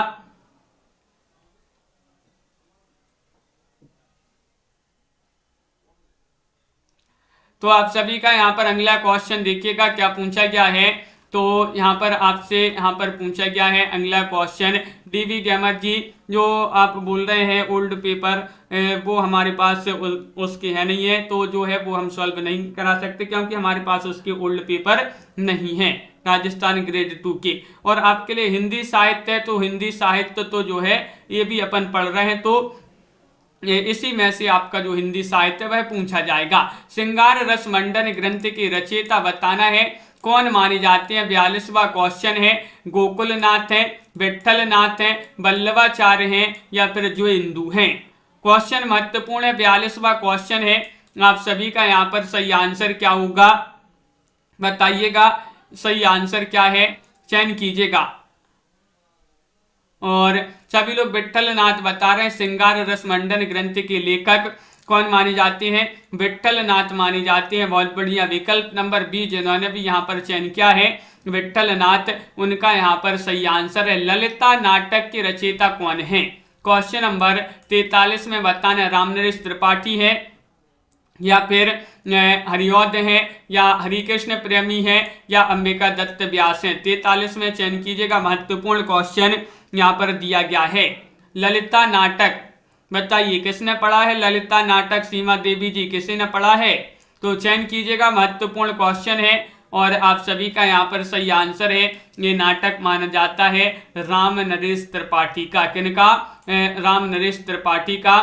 तो आप सभी का यहाँ पर अगला क्वेश्चन देखिएगा क्या पूछा गया है। तो यहाँ पर आपसे यहाँ पर पूछा गया है अगला क्वेश्चन। डीवी गेमर जी जो आप बोल रहे हैं ओल्ड पेपर वो हमारे पास उसके है नहीं है, तो जो है वो हम सॉल्व नहीं करा सकते क्योंकि हमारे पास उसके ओल्ड पेपर नहीं है राजस्थान ग्रेड 2 के। और आपके लिए हिंदी साहित्य है, तो हिंदी साहित्य तो जो है ये भी अपन पढ़ रहे हैं, तो इसी में से आपका जो हिंदी साहित्य वह पूछा जाएगा। श्रृंगार रस मंडन ग्रंथ के रचयिता बताना है, कौन माने जाते हैं। 42वां क्वेश्चन है। गोकुलनाथ है, विठलनाथ है, वल्लभाचार्य हैं, या फिर जो हिंदू हैं। क्वेश्चन महत्वपूर्ण है। 42वां क्वेश्चन है। आप सभी का यहाँ पर सही आंसर क्या होगा बताइएगा। सही आंसर क्या है चयन कीजिएगा। और सभी लोग विठलनाथ बता रहे हैं। श्रृंगार रस मंडन ग्रंथ के लेखक कौन माने जाते हैं, विठलनाथ माने जाते हैं। बहुत बढ़िया। विकल्प नंबर बी जिन्होंने भी यहाँ पर चयन किया है विठलनाथ, उनका यहाँ पर सही आंसर है। ललिता नाटक के रचयिता कौन है। क्वेश्चन नंबर 43 में बताना रामनरेश त्रिपाठी है, या फिर हरिऔध है, या हरिकृष्ण प्रेमी है, या अंबिका दत्त व्यास है। 43 में चयन कीजिएगा। महत्वपूर्ण क्वेश्चन यहाँ पर दिया गया है। ललिता नाटक बताइए किसने पढ़ा है ललिता नाटक। सीमा देवी जी किसी ने पढ़ा है तो चयन कीजिएगा। महत्वपूर्ण क्वेश्चन है और आप सभी का यहाँ पर सही आंसर है। ये नाटक माना जाता है राम नरेश त्रिपाठी का। किनका, राम नरेश त्रिपाठी का।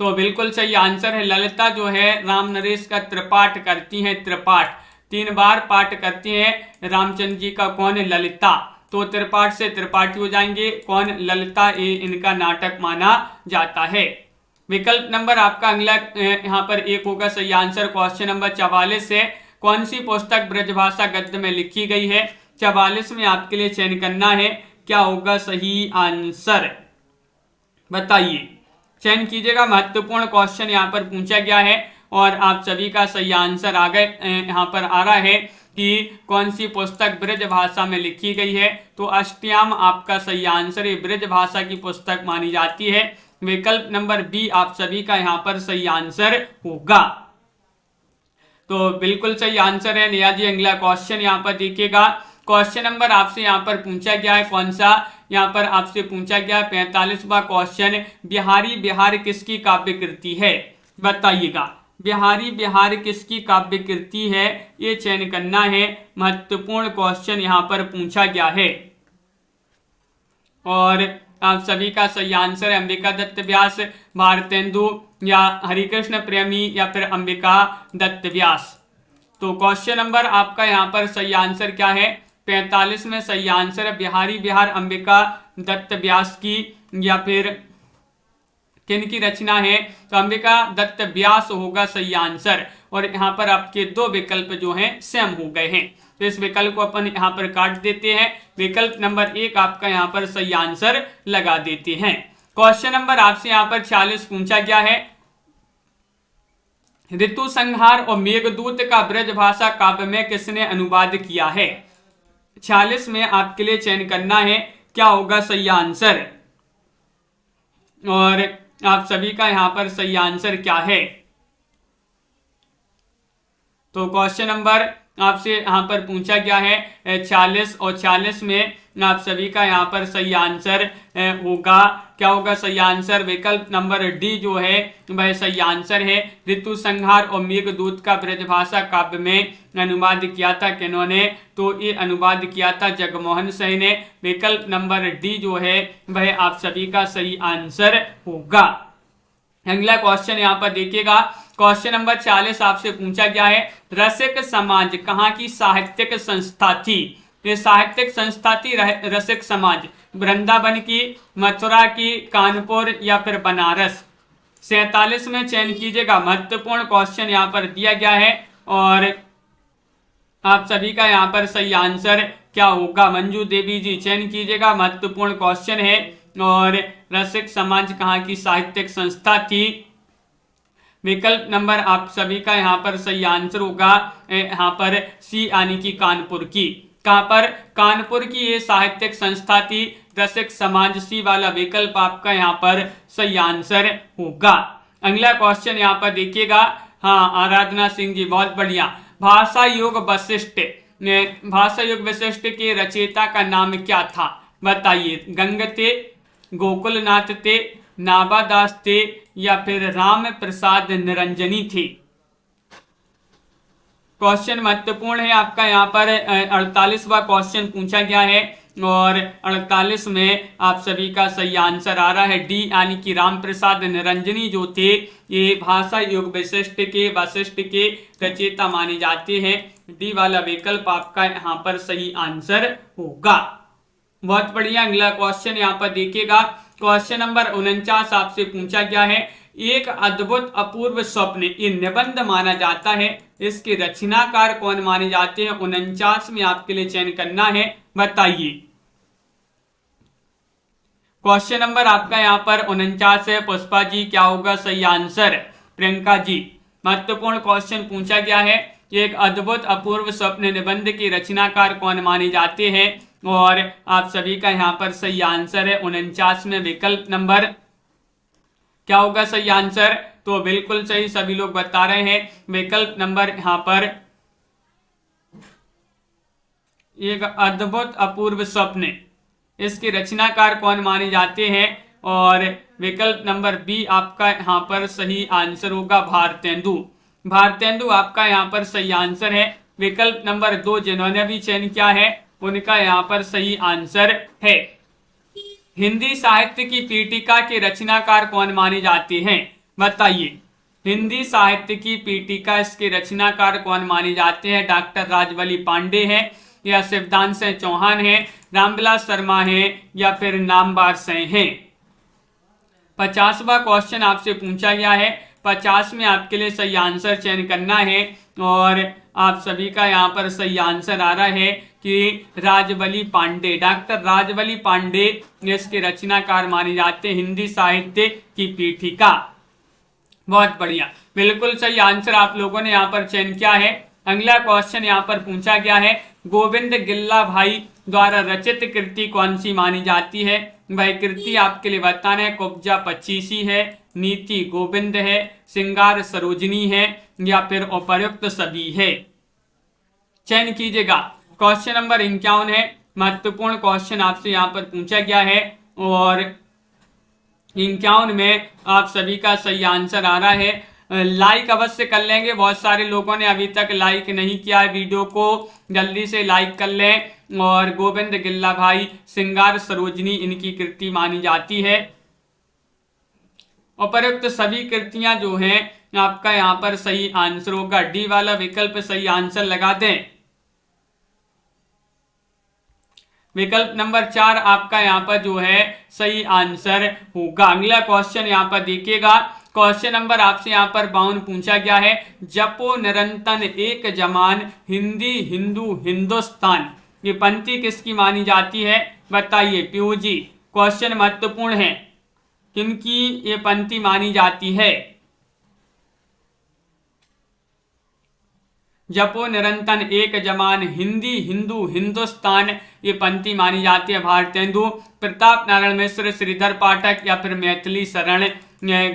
तो बिल्कुल सही आंसर है। ललिता जो है राम नरेश का त्रिपाठ करती हैं। त्रिपाठ 3 बार पाठ करती हैं रामचंद्र जी का। कौन है, ललिता। तो त्रिपाठ से त्रिपाठी हो जाएंगे। कौन, ललिता। ये इनका नाटक माना जाता है। विकल्प नंबर आपका अगला यहाँ पर 1 होगा सही आंसर। क्वेश्चन नंबर 44 है। कौन सी पुस्तक ब्रजभाषा गद्य में लिखी गई है। 44 में आपके लिए चयन करना है। क्या होगा सही आंसर बताइए, चयन कीजिएगा। महत्वपूर्ण क्वेश्चन यहाँ पर पूछा गया है और आप सभी का सही आंसर आ गए यहाँ पर आ रहा है कि कौन सी पुस्तक ब्रज भाषा में लिखी गई है। तो अष्टयाम आपका सही आंसर है। ब्रज भाषा की पुस्तक मानी जाती है। विकल्प नंबर बी आप सभी का यहाँ पर सही आंसर होगा। तो बिल्कुल सही आंसर है निया जी। अगला क्वेश्चन यहाँ पर देखिएगा। क्वेश्चन नंबर आपसे यहाँ पर पूछा गया है कौन सा, यहाँ पर आपसे पूछा गया 45वां क्वेश्चन। बिहारी बिहार किसकी काव्य कृति है बताइएगा। बिहारी बिहार किसकी काव्य कृति है, ये चयन करना है। महत्वपूर्ण क्वेश्चन यहाँ पर पूछा गया है और आप सभी का सही आंसर है अंबिका दत्त व्यास, भारतेंदु, या हरिकृष्ण प्रेमी, या फिर अंबिका दत्त व्यास। तो क्वेश्चन नंबर आपका यहाँ पर सही आंसर क्या है। 45 में सही आंसर है बिहारी बिहार अंबिका दत्त व्यास की, या फिर किन की रचना है। तो अंबिका दत्त व्यास होगा सही आंसर। और यहाँ पर आपके 2 विकल्प जो हैं सेम हो गए हैं, तो इस विकल्प को अपन यहाँ पर काट देते हैं। विकल्प नंबर 1 आपका यहाँ पर सही आंसर लगा देते हैं। क्वेश्चन नंबर आपसे यहाँ पर 46 पूछा गया है। ऋतु संहार और मेघदूत का ब्रजभाषा काव्य में किसने अनुवाद किया है। 46 में आपके लिए चयन करना है क्या होगा सही आंसर, और आप सभी का यहाँ पर सही आंसर क्या है। तो क्वेश्चन नंबर आपसे यहाँ पर पूछा गया है 40 और 40 में आप सभी का यहाँ पर सही आंसर होगा क्या होगा सही आंसर, विकल्प नंबर डी जो है वह सही आंसर है। ऋतु संहार और मेघदूत का ब्रजभाषा काव्य में अनुवाद किया था किन्होंने, तो ये अनुवाद किया था जगमोहन सिंह ने। विकल्प नंबर डी जो है वह आप सभी का सही आंसर होगा। अगला क्वेश्चन यहाँ पर देखिएगा, क्वेश्चन नंबर 40 आपसे पूछा गया है रसिक समाज कहाँ की साहित्यिक संस्था थी। ये साहित्यिक संस्था थी रसिक समाज वृंदावन की, मथुरा की, कानपुर या फिर बनारस। 47 में चयन कीजिएगा। महत्वपूर्ण क्वेश्चन यहाँ पर दिया गया है और आप सभी का यहाँ पर सही आंसर क्या होगा। मंजू देवी जी चयन कीजिएगा, महत्वपूर्ण क्वेश्चन है। और रसिक समाज कहाँ की साहित्यिक संस्था थी। विकल्प नंबर आप सभी का यहाँ पर सही आंसर होगा यहाँ पर सी यानी कि कानपुर की। कहाँ पर, कानपुर की ये साहित्यिक संस्था थी रसिक समाज, सी वाला विकल्प आपका यहाँ पर सही आंसर होगा। अगला क्वेश्चन यहाँ पर देखिएगा, हाँ आराधना सिंह जी बहुत बढ़िया। भाषा योग वशिष्ठ के रचयिता का नाम क्या था बताइए। गंगते, गोकुलनाथ थे, नाभादास थे या फिर राम प्रसाद निरंजनी थे। क्वेश्चन महत्वपूर्ण है आपका यहाँ पर 48वां क्वेश्चन पूछा गया है और 48 में आप सभी का सही आंसर आ रहा है डी यानी कि राम प्रसाद निरंजनी जो थे ये भाषा योग वशिष्ठ के रचयिता माने जाते हैं। डी वाला विकल्प आपका यहाँ पर सही आंसर होगा। बहुत बढ़िया। अगला क्वेश्चन यहाँ पर देखिएगा, क्वेश्चन नंबर 49 आपसे पूछा गया है एक अद्भुत अपूर्व स्वप्न ये निबंध माना जाता है, इसके रचनाकार कौन माने जाते हैं। 49 में आपके लिए चयन करना है, बताइए। क्वेश्चन नंबर आपका यहाँ पर 49 है। पुष्पा जी क्या होगा सही आंसर। प्रियंका जी महत्वपूर्ण क्वेश्चन पूछा गया है एक अद्भुत अपूर्व स्वप्न निबंध के रचनाकार कौन माने जाते हैं और आप सभी का यहाँ पर सही आंसर है 49 में विकल्प नंबर क्या होगा सही आंसर। तो बिल्कुल सही सभी लोग बता रहे हैं, विकल्प नंबर यहाँ पर एक अद्भुत अपूर्व स्वप्न इसके रचनाकार कौन माने जाते हैं और विकल्प नंबर बी आपका यहाँ पर सही आंसर होगा भारतेंदु। भारतेंदु आपका यहाँ पर सही आंसर है। विकल्प नंबर 2 जिन्होंने भी चयन किया है उनका यहाँ पर सही आंसर है। हिंदी साहित्य की पीठिका के रचनाकार कौन माने जाते हैं बताइए। हिंदी साहित्य की पीठिका इसके रचनाकार कौन माने जाते हैं। डॉक्टर राजवली पांडे हैं या शिवदान सिंह चौहान हैं, रामविलास शर्मा हैं या फिर नामवर सिंह हैं। 50वां क्वेश्चन आपसे पूछा गया है। 50 में आपके लिए सही आंसर चयन करना है और आप सभी का यहाँ पर सही आंसर आ रहा है कि राजवली पांडे, डॉक्टर राजवली पांडे इसके रचनाकार माने जाते हैं हिंदी साहित्य की पीठिका। बहुत बढ़िया, बिल्कुल सही आंसर आप लोगों ने यहाँ पर चयन किया है। अगला क्वेश्चन यहाँ पर पूछा गया है गोविंद गिल्ला भाई द्वारा रचित कृति कौन सी मानी जाती है। वह कृति आपके लिए बताना है कुब्जा 25 है, नीति गोविंद है, श्रृंगार सरोजनी है या फिर उपर्युक्त सभी है। चयन कीजिएगा। क्वेश्चन नंबर 51 है, महत्वपूर्ण क्वेश्चन आपसे यहाँ पर पूछा गया है और 51 में आप सभी का सही आंसर आ रहा है। लाइक अवश्य कर लेंगे, बहुत सारे लोगों ने अभी तक लाइक नहीं किया है वीडियो को, जल्दी से लाइक कर लें। और गोविंद गिल्ला भाई श्रृंगार सरोजनी इनकी कृति मानी जाती है। उपर्युक्त सभी कृतियां जो हैं आपका यहाँ पर सही आंसर होगा। डी वाला विकल्प सही आंसर लगा दें। विकल्प नंबर 4 आपका यहाँ पर जो है सही आंसर होगा। अगला क्वेश्चन यहाँ पर देखिएगा, क्वेश्चन नंबर आपसे यहाँ पर 52 पूछा गया है जपो निरंतन एक जमान हिंदी हिंदू हिंदुस्तान ये पंक्ति किसकी मानी जाती है बताइए। पीयू जी क्वेश्चन महत्वपूर्ण है, किनकी ये पंक्ति मानी जाती है। जपो निरंतर एक जवान हिंदी हिंदू हिंदुस्तान, ये पंक्ति मानी जाती है भारतेंदु प्रताप नारायण मिश्र, श्रीधर पाठक या फिर मैथिली शरण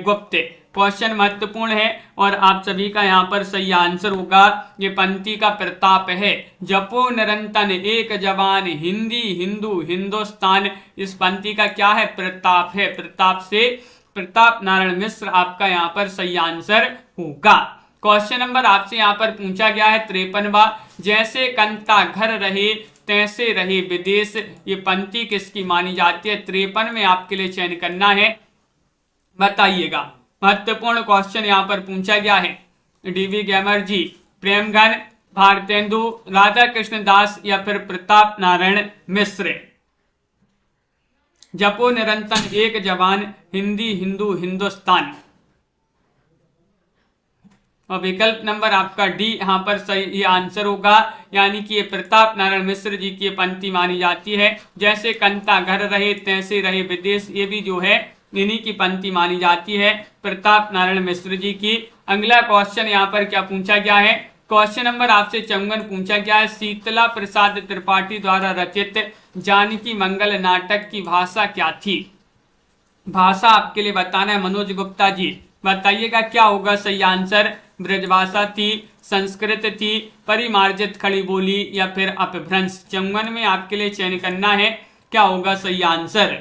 गुप्त। क्वेश्चन महत्वपूर्ण है और आप सभी का यहाँ पर सही आंसर होगा, ये पंक्ति का प्रताप है। जपो निरंतर एक जवान हिंदी हिंदू हिंदुस्तान, इस पंक्ति का क्या है? प्रताप है। प्रताप से प्रताप नारायण मिश्र आपका यहाँ पर सही आंसर होगा। क्वेश्चन नंबर आपसे यहाँ पर पूछा गया है 53वां, जैसे कंता घर रहे तैसे रहे विदेश, ये पंक्ति किसकी मानी जाती है? 53 में आपके लिए चयन करना है, बताइएगा। महत्वपूर्ण क्वेश्चन यहाँ पर पूछा गया है। डीवी गेमर जी, प्रेमगन, भारतेंदु, राधा कृष्ण दास या फिर प्रताप नारायण मिश्र। जपो निरंतर एक जवान हिंदी हिंदू हिंदुस्तान, और विकल्प नंबर आपका डी यहाँ पर सही आंसर होगा, यानी कि ये प्रताप नारायण मिश्र जी की पंक्ति मानी जाती है। जैसे कंता घर रहे तैसे रहे विदेश, ये भी जो है इन्हीं की पंक्ति मानी जाती है, प्रताप नारायण मिश्र जी की। अगला क्वेश्चन यहाँ पर क्या पूछा गया है? क्वेश्चन नंबर आपसे 54 पूछा गया है, शीतला प्रसाद त्रिपाठी द्वारा रचित जानकी मंगल नाटक की भाषा क्या थी? भाषा आपके लिए बताना है मनोज गुप्ता जी, बताइएगा क्या होगा सही आंसर? ब्रजभाषा थी, संस्कृत थी, परिमार्जित खड़ी बोली या फिर अपभ्रंश। 54 में आपके लिए चयन करना है, क्या होगा सही आंसर?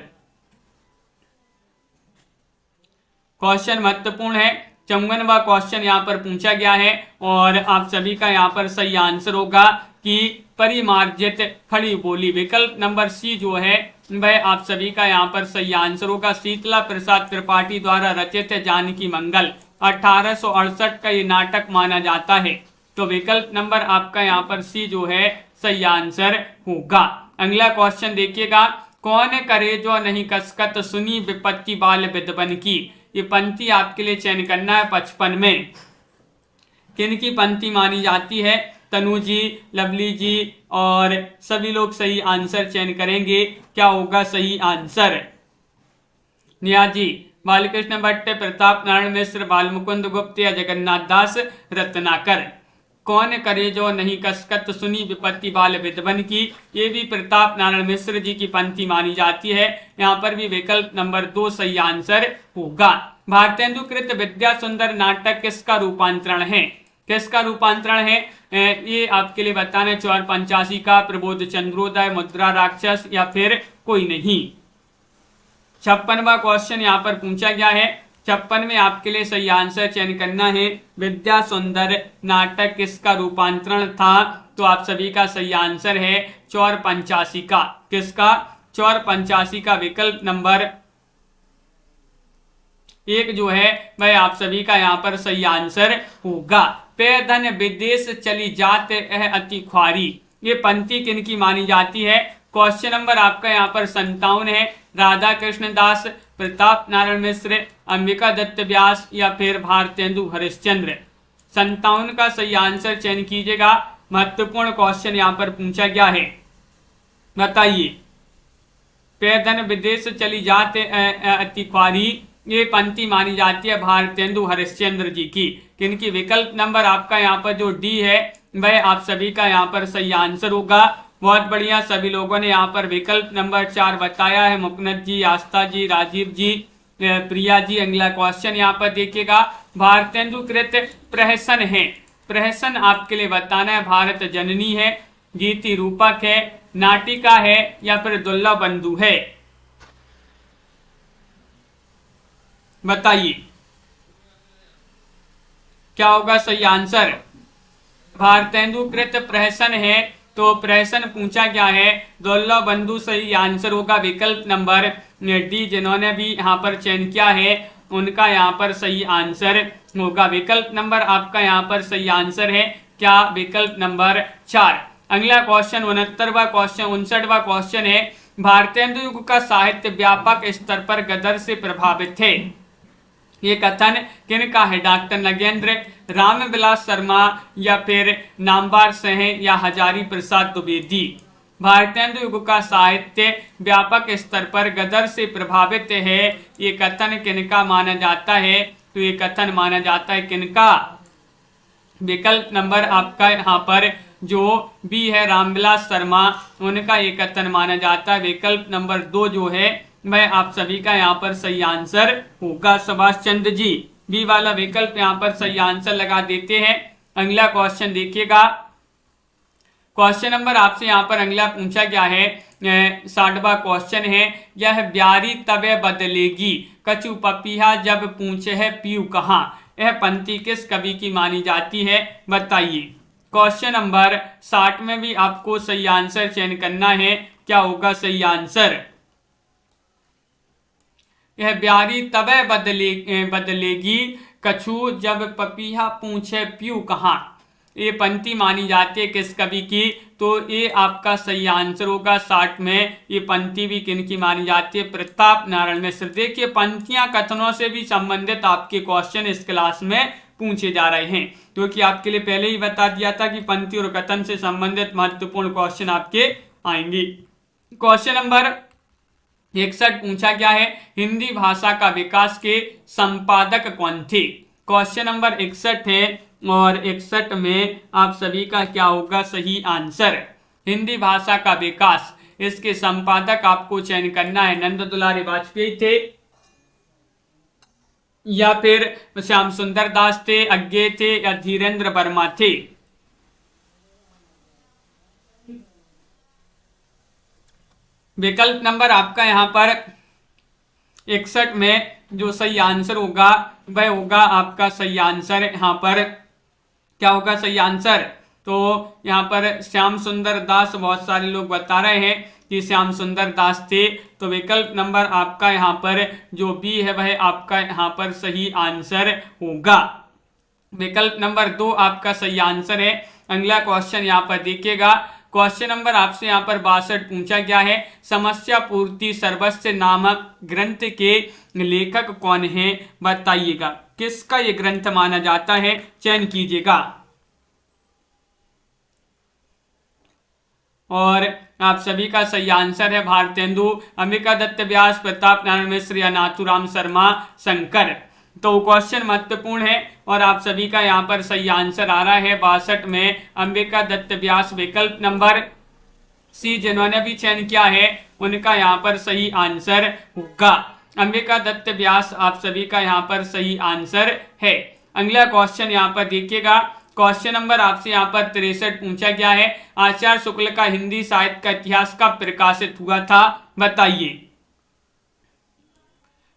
क्वेश्चन महत्वपूर्ण है, 54वां क्वेश्चन यहाँ पर पूछा गया है और आप सभी का यहाँ पर सही आंसर होगा कि परिमार्जित खड़ी बोली। विकल्प नंबर सी जो है वह आप सभी का यहाँ पर सही आंसर होगा। शीतला प्रसाद त्रिपाठी द्वारा रचित जानकी मंगल 1868 का ये नाटक माना जाता है, तो विकल्प नंबर आपका यहाँ पर सी जो है सही आंसर होगा। अगला क्वेश्चन देखिएगा, कौन करे जो नहीं कसकत सुनी विपत्ति बाल विद्वन की, ये पंक्ति आपके लिए चयन करना है 55 में। किन की पंक्ति मानी जाती है? तनु जी, लवली जी और सभी लोग सही आंसर चयन करेंगे, क्या होगा सही आंसर? नियाजी, बालकृष्ण भट्ट, प्रताप नारायण मिश्र, बालमुकुंद गुप्त या जगन्नाथ दास रत्नाकर। कौन करे जो नहीं कसकत सुनी विपत्ति बाल विद्वन की, ये भी प्रताप नारायण मिश्र जी की पंक्ति मानी जाती है। यहाँ पर भी विकल्प नंबर 2 सही आंसर होगा। भारतेंदु कृत विद्या सुंदर नाटक किसका रूपांतरण है? किसका रूपांतरण है? ये आपके लिए बताना है 485 का, प्रबोध चंद्रोदय, मुद्रा राक्षस या फिर कोई नहीं। 56वां क्वेश्चन यहाँ पर पूछा गया है, 56 में आपके लिए सही आंसर चयन करना है, विद्या सुंदर नाटक किसका रूपांतरण था? तो आप सभी का सही आंसर है 485 का। किसका? 485 का। विकल्प नंबर 1 जो है वह आप सभी का यहाँ पर सही आंसर होगा। पे धन विदेश चली जात अति ख्वारी, ये पंक्ति किनकी मानी जाती है? क्वेश्चन नंबर आपका यहाँ पर 57 है। राधा कृष्ण दास, प्रताप नारायण मिश्र, अंबिका दत्त व्यास या फिर भारतेंदु हरिश्चंद्र। 57 का सही आंसर चयन कीजिएगा। महत्वपूर्ण क्वेश्चन यहाँ पर पूछा गया है, बताइए। पैदन विदेश चली जाते अति ख्वारी, ये पंक्ति मानी जाती है भारतेंदु हरिश्चंद्र जी की। किनकी? विकल्प नंबर आपका यहाँ पर जो डी है वह आप सभी का यहाँ पर सही आंसर होगा। बहुत बढ़िया, सभी लोगों ने यहाँ पर विकल्प नंबर 4 बताया है। मुकनद जी, आस्था जी, राजीव जी, प्रिया जी। अगला क्वेश्चन यहाँ पर देखिएगा, भारतेंदु कृत प्रहसन है। प्रहसन आपके लिए बताना है, भारत जननी है, गीति रूपक है, नाटिका है या फिर दुल्ला बंधु है? बताइए क्या होगा सही आंसर? भारतेंदु कृत प्रहसन है, तो प्रहसन पूछा गया है, दुल्ला बंधु सही आंसर होगा। विकल्प नंबर डी जिन्होंने भी यहाँ पर चयन किया है उनका यहाँ पर सही आंसर होगा। विकल्प नंबर आपका यहाँ पर सही आंसर है क्या? विकल्प नंबर 4। अगला क्वेश्चन 69वां क्वेश्चन 59वां क्वेश्चन है, भारतेंदु युग का साहित्य व्यापक स्तर पर गदर से प्रभावित है। ये कथन किनका है? डॉक्टर नगेंद्र, रामविलास शर्मा या फिर नामवर सिंह या हजारी प्रसाद द्विवेदी। भारतेंदु युग का साहित्य व्यापक स्तर पर गदर से प्रभावित है, ये कथन किनका माना जाता है? तो ये कथन माना जाता है किनका? विकल्प नंबर आपका यहाँ पर जो बी है रामविलास शर्मा, उनका ये कथन माना जाता है। विकल्प नंबर 2 जो है वह आप सभी का यहाँ पर सही आंसर होगा, सुभाष चंद्र जी। बी वाला विकल्प यहाँ पर सही आंसर लगा देते हैं। अगला क्वेश्चन देखिएगा। क्वेश्चन नंबर आपसे यहाँ पर अगला पूछा गया है, 60वां क्वेश्चन है, यह ब्यारी तबे बदलेगी कछु पपीहा जब पूछे है पीयू कहाँ। यह पंक्ति किस कवि की मानी जाती है, बताइए। क्वेश्चन नंबर 60 में भी आपको सही आंसर चयन करना है। क्या होगा सही आंसर? यह ब्यारी तबे बदलेगी कछु जब पपीहा पूछे पीयू कहाँ। ये पंक्ति मानी जाती है किस कवि की, तो ये आपका सही आंसर होगा। 60 में ये पंक्ति भी किनकी मानी जाती है, प्रताप नारायण मिश्र। देखिए पंक्तियां कथनों से भी संबंधित आपके क्वेश्चन इस क्लास में पूछे जा रहे हैं, क्योंकि आपके लिए पहले ही बता दिया था कि पंक्ति और कथन से संबंधित महत्वपूर्ण क्वेश्चन आपके आएंगे। क्वेश्चन नंबर 61 पूछा गया है, हिंदी भाषा का विकास के संपादक कौन थे। क्वेश्चन नंबर 61 है और 61 में आप सभी का क्या होगा सही आंसर। हिंदी भाषा का विकास, इसके संपादक आपको चयन करना है। नंद दुलारी वाजपेयी थे या फिर श्याम सुंदर दास थे, अज्ञे थे या धीरेन्द्र वर्मा थे। विकल्प नंबर आपका यहाँ पर 61 में जो सही आंसर होगा वह होगा आपका सही आंसर। यहाँ पर क्या होगा सही आंसर, तो यहाँ पर श्याम सुंदर दास, बहुत सारे लोग बता रहे हैं कि श्याम सुंदर दास थे, तो विकल्प नंबर आपका यहाँ पर जो बी है वह आपका यहाँ पर सही आंसर होगा। विकल्प नंबर 2 आपका सही आंसर है। अगला क्वेश्चन यहाँ पर देखिएगा। क्वेश्चन नंबर आपसे यहाँ पर 62 पूछा गया है, समस्या पूर्ति सर्वस्व नामक ग्रंथ के लेखक कौन है, बताइएगा। किसका ये ग्रंथ माना जाता है, चयन कीजिएगा। और आप सभी का सही आंसर है भारतेंदु, अंबिका दत्त व्यास, प्रताप नारायण मिश्र या नाथूराम शर्मा शंकर। तो क्वेश्चन महत्वपूर्ण है और आप सभी का यहाँ पर सही आंसर आ रहा है 62 में अंबिका दत्त व्यास। विकल्प नंबर सी जिन्होंने भी चयन किया है उनका यहाँ पर सही आंसर होगा। अंबिका दत्त व्यास आप सभी का यहाँ पर सही आंसर है। अगला क्वेश्चन यहाँ पर देखिएगा। क्वेश्चन नंबर आपसे यहाँ पर 63 पूछा गया है, आचार्य शुक्ल का हिंदी साहित्य का इतिहास कब प्रकाशित हुआ था, बताइए।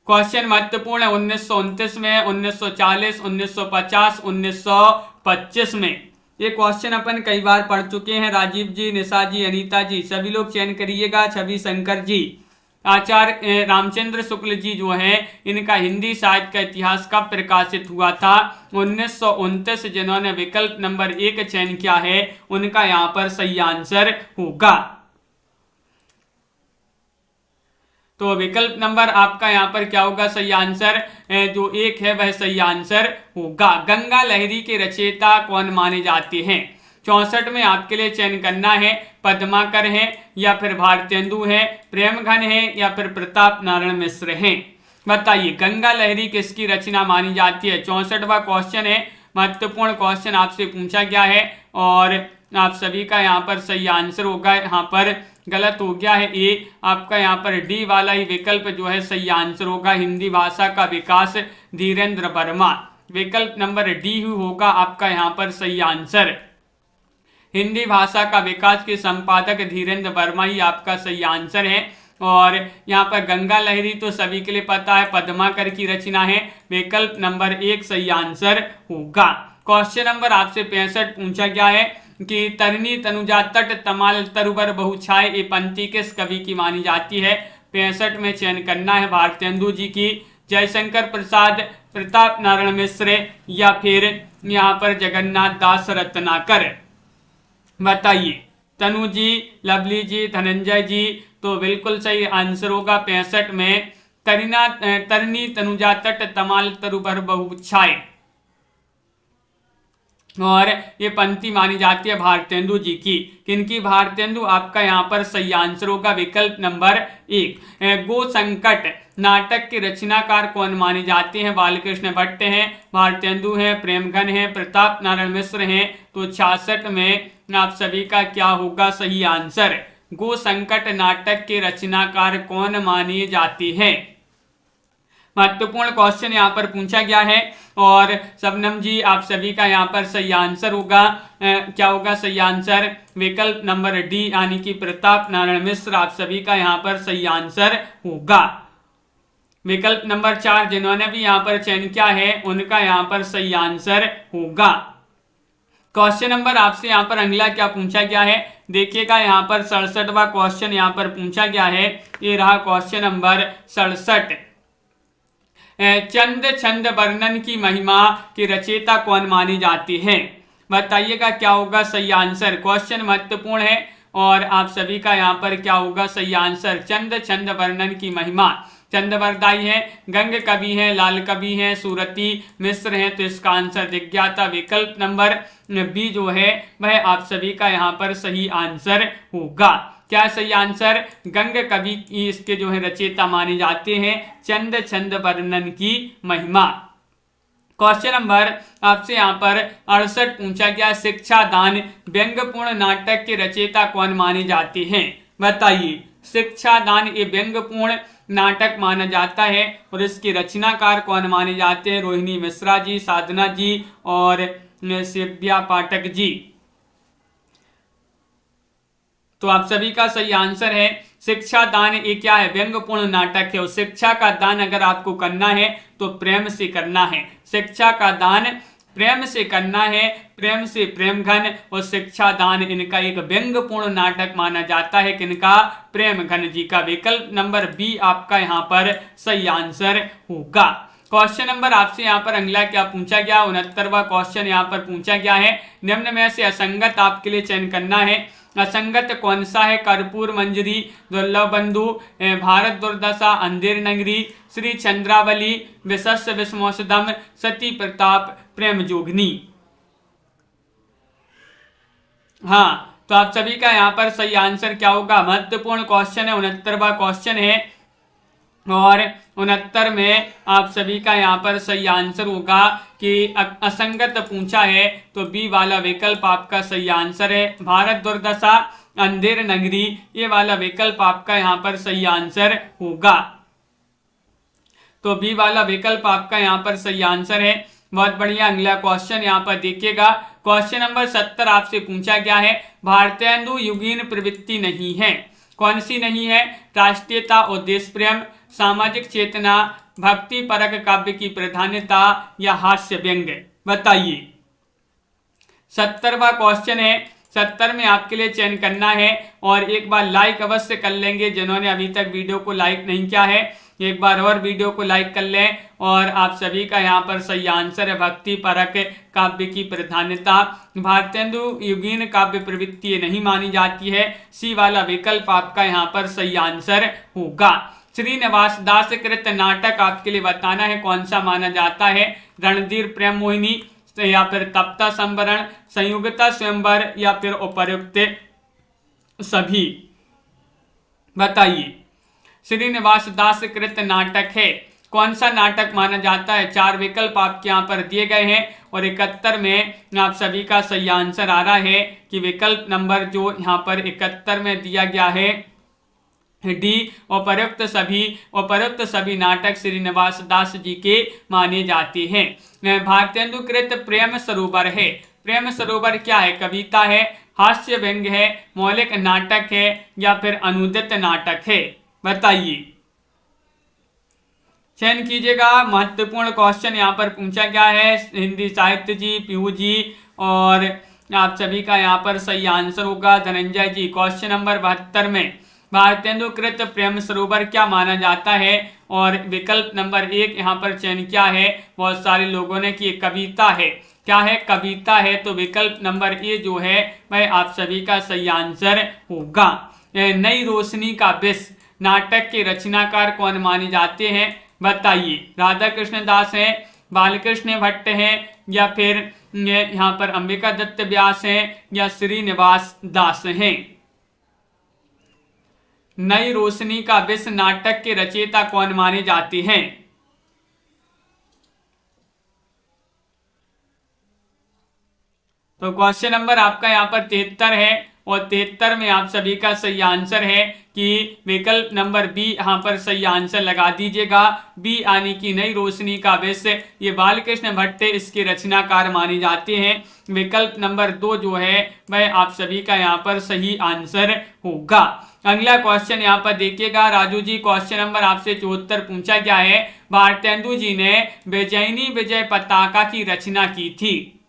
क्वेश्चन महत्वपूर्ण है। 1929 में, 1940, 1950, 1925 में। ये क्वेश्चन अपन कई बार पढ़ चुके हैं। राजीव जी, निशा जी, अनीता जी सभी लोग चयन करिएगा। छवि शंकर जी, आचार्य रामचंद्र शुक्ल जी जो हैं इनका हिंदी साहित्य का इतिहास कब प्रकाशित हुआ था, 1929। जिन्होंने विकल्प नंबर 1 चयन किया है उनका यहाँ पर सही आंसर होगा। तो विकल्प नंबर आपका यहाँ पर क्या होगा सही आंसर, जो 1 है वह सही आंसर होगा। गंगा लहरी के रचयिता कौन माने जाते हैं। 64 में आपके लिए चयन करना है, पद्माकर हैं या फिर भारतेंदु हैं, प्रेमघन हैं या फिर प्रताप नारायण मिश्र हैं, बताइए। गंगा लहरी किसकी रचना मानी जाती है। 64वां क्वेश्चन है, महत्वपूर्ण क्वेश्चन आपसे पूछा गया है और आप सभी का यहाँ पर सही आंसर होगा। यहाँ पर गलत हो गया है ए, आपका यहाँ पर डी वाला ही विकल्प जो है सही आंसर होगा। हिंदी भाषा का विकास धीरेन्द्र वर्मा, विकल्प नंबर डी होगा आपका यहाँ पर सही आंसर। हिंदी भाषा का विकास के संपादक धीरेन्द्र वर्मा ही आपका सही आंसर है। और यहाँ पर गंगा लहरी तो सभी के लिए पता है, पद्माकर की रचना है, विकल्प नंबर 1 सही आंसर होगा। क्वेश्चन नंबर आपसे 65 पूछा गया है कि तरनी तनुजा तट तमाल तरुबर बहुछाए ये पंक्ति किस कवि की मानी जाती है। 65 में चयन करना है, भारतेंदु जी की, जयशंकर प्रसाद, प्रताप नारायण मिश्र या फिर यहाँ पर जगन्नाथ दास रत्नाकर, बताइए। तनु जी, लवली जी, धनंजय जी, तो बिल्कुल सही आंसर होगा 65 में तरनी तनुजा तट तमाल तरुबर बहुछाए। और ये पंक्ति मानी जाती है भारतेंदु जी की। किनकी? भारतेंदु। आपका यहाँ पर सही आंसर होगा विकल्प नंबर 1। गो संकट नाटक के रचनाकार कौन माने जाते हैं? बालकृष्ण भट्ट हैं, भारतेंदु हैं, प्रेमघन हैं, प्रताप नारायण मिश्र हैं। तो 66 में आप सभी का क्या होगा सही आंसर? गो संकट नाटक के रचनाकार कौन माने जाते हैं? महत्वपूर्ण क्वेश्चन यहाँ पर पूछा गया है और शबनम जी आप सभी का यहाँ पर सही आंसर होगा क्या होगा सही आंसर? विकल्प नंबर डी यानी कि प्रताप नारायण मिश्र आप सभी का यहाँ पर सही आंसर होगा। विकल्प नंबर 4 जिन्होंने भी यहाँ पर चयन किया है उनका यहाँ पर सही आंसर होगा। क्वेश्चन नंबर आपसे यहाँ पर अगला क्या पूछा गया है? देखिएगा यहाँ पर 67वां क्वेश्चन यहाँ पर पूछा गया है। ये रहा क्वेश्चन नंबर 67। चंद छंद वर्णन की महिमा की रचयिता कौन मानी जाती है? बताइएगा क्या होगा सही आंसर। क्वेश्चन महत्वपूर्ण है और आप सभी का यहाँ पर क्या होगा सही आंसर? चंद छंद वर्णन की महिमा। चंद्रवरदाई है, गंग कवि है, लाल कवि है, सूरती मिश्र है। तो इसका आंसर दिख गया था। विकल्प नंबर बी जो है वह आप सभी का यहाँ पर सही आंसर होगा। क्या सही आंसर? गंग कवि की इसके जो है रचयिता माने जाते हैं। चंद छंद वर्णन की महिमा। क्वेश्चन नंबर आपसे यहाँ पर 68 पूछा गया। शिक्षा दान व्यंग्यपूर्ण नाटक के रचयिता कौन माने जाते हैं? बताइए। शिक्षा दान ये व्यंग्यपूर्ण नाटक माना जाता है और इसके रचनाकार कौन माने जाते हैं? रोहिणी मिश्रा जी, साधना जी और शिव्या पाठक जी। तो आप सभी का सही आंसर है शिक्षा दान। ये क्या है? व्यंग्यपूर्ण नाटक है और शिक्षा का दान अगर आपको करना है तो प्रेम से करना है। शिक्षा का दान प्रेम से करना है, प्रेम से प्रेमघन और शिक्षा दान इनका एक व्यंग्यपूर्ण नाटक माना जाता है। किनका? प्रेमघन जी का। विकल्प नंबर बी आपका यहाँ पर सही आंसर होगा। क्वेश्चन नंबर आपसे यहाँ पर अगला क्या पूछा गया? 69वां क्वेश्चन यहाँ पर पूछा गया है। निम्न में से असंगत आपके लिए चयन करना है। असंगत कौन सा है? कर्पूर मंजरी, दुर्लभ बंधु, भारत दुर्दशा, अंधेर नगरी, श्री चंद्रावली, विशस्य विस्मोषदम, सती प्रताप, प्रेम जोगनी। हाँ, तो आप सभी का यहाँ पर सही आंसर क्या होगा? महत्वपूर्ण क्वेश्चन है, 69वां क्वेश्चन है और 69 में आप सभी का यहाँ पर सही आंसर होगा कि असंगत पूछा है तो बी वाला विकल्प आपका सही आंसर है। भारत दुर्दशा, अंधेर नगरी ये वाला विकल्प आपका यहाँ पर सही आंसर होगा। तो बी वाला विकल्प आपका यहाँ पर सही आंसर है। बहुत बढ़िया। अगला क्वेश्चन यहाँ पर देखिएगा। क्वेश्चन नंबर 70 आपसे पूछा गया है। भारतेंदु युगीन प्रवृत्ति नहीं है। कौन सी नहीं है? राष्ट्रीयता और देश प्रेम, सामाजिक चेतना, भक्ति परक काव्य की प्राधान्यता या हास्य व्यंग। बताइए। 70वां क्वेश्चन है। 70 में आपके लिए चयन करना है और एक बार लाइक अवश्य कर लेंगे जिन्होंने अभी तक वीडियो को लाइक नहीं किया है। एक बार और वीडियो को लाइक कर लें और आप सभी का यहाँ पर सही आंसर है भक्ति परक काव्य की प्राधान्यता। भारतेंदु युगीन काव्य प्रवृत्ति नहीं मानी जाती है। सी वाला विकल्प आपका यहाँ पर सही आंसर होगा। श्रीनिवास दास कृत नाटक आपके लिए बताना है कौन सा माना जाता है। रणधीर प्रेम मोहिनी या फिर तप्ता संवरण, संयुक्ता स्वयंवर या फिर उपर्युक्त सभी। बताइए। श्रीनिवास दास कृत नाटक है। कौन सा नाटक माना जाता है? 4 विकल्प आपके यहाँ पर दिए गए हैं और 71 में आप सभी का सही आंसर आ रहा है कि विकल्प नंबर जो यहाँ पर 71 में दिया गया है डी, उपरोक्त सभी नाटक श्रीनिवास दास जी के माने जाते हैं। भारतेंदु कृत प्रेम सरोवर है। प्रेम सरोवर क्या है? कविता है, हास्य व्यंग्य है, मौलिक नाटक है या फिर अनुदित नाटक है। बताइए। चयन कीजिएगा। महत्वपूर्ण क्वेश्चन यहाँ पर पूछा गया है। हिंदी साहित्य जी, पीयू जी और आप सभी का यहाँ पर सही आंसर होगा धनंजय जी। क्वेश्चन नंबर 72 में भारतेंदु कृत प्रेम सरोवर क्या माना जाता है और विकल्प नंबर 1 यहाँ पर चयन किया है बहुत सारे लोगों ने कि कविता है। क्या है? कविता है। तो विकल्प नंबर ए जो है वह आप सभी का सही आंसर होगा। नई रोशनी का विष नाटक के रचनाकार कौन माने जाते हैं? बताइए। राधा कृष्ण दास हैं, बालकृष्ण भट्ट हैं या फिर ये यहाँ पर अंबिका दत्त व्यास हैं या श्रीनिवास दास हैं। नई रोशनी का विश्व नाटक के रचयिता कौन माने जाते हैं? तो क्वेश्चन नंबर आपका यहाँ पर 73 है और 73 में आप सभी का सही आंसर है कि विकल्प नंबर बी यहाँ पर सही आंसर लगा दीजिएगा। बी यानी कि नई रोशनी का विश्व, ये बालकृष्ण भट्ट इसके रचनाकार माने जाते हैं। विकल्प नंबर 2 जो है वह आप सभी का यहाँ पर सही आंसर होगा। अगला क्वेश्चन यहाँ पर देखिएगा राजू जी, क्वेश्चन नंबर आपसे 74 पूछा गया है। भारतेंदु जी ने विजयिनी विजय पताका की रचना की थी।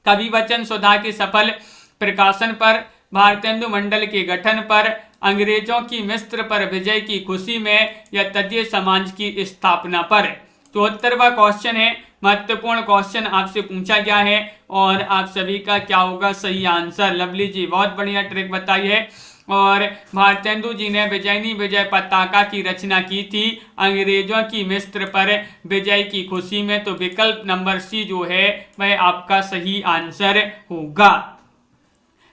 कवि वचन सुधा के सफल प्रकाशन पर, भारतेंदु मंडल के गठन पर, अंग्रेजों की मिस्र पर विजय की खुशी में या तदीय समाज की स्थापना पर। 74वां क्वेश्चन है, महत्वपूर्ण क्वेश्चन आपसे पूछा गया है और आप सभी का क्या होगा सही आंसर। लवली जी बहुत बढ़िया ट्रिक बताई है। और भारतेंदु जी ने विजयिनी विजय पताका की रचना की थी अंग्रेजों की मिस्र पर विजय की खुशी में। तो विकल्प नंबर सी जो है वह आपका सही आंसर होगा।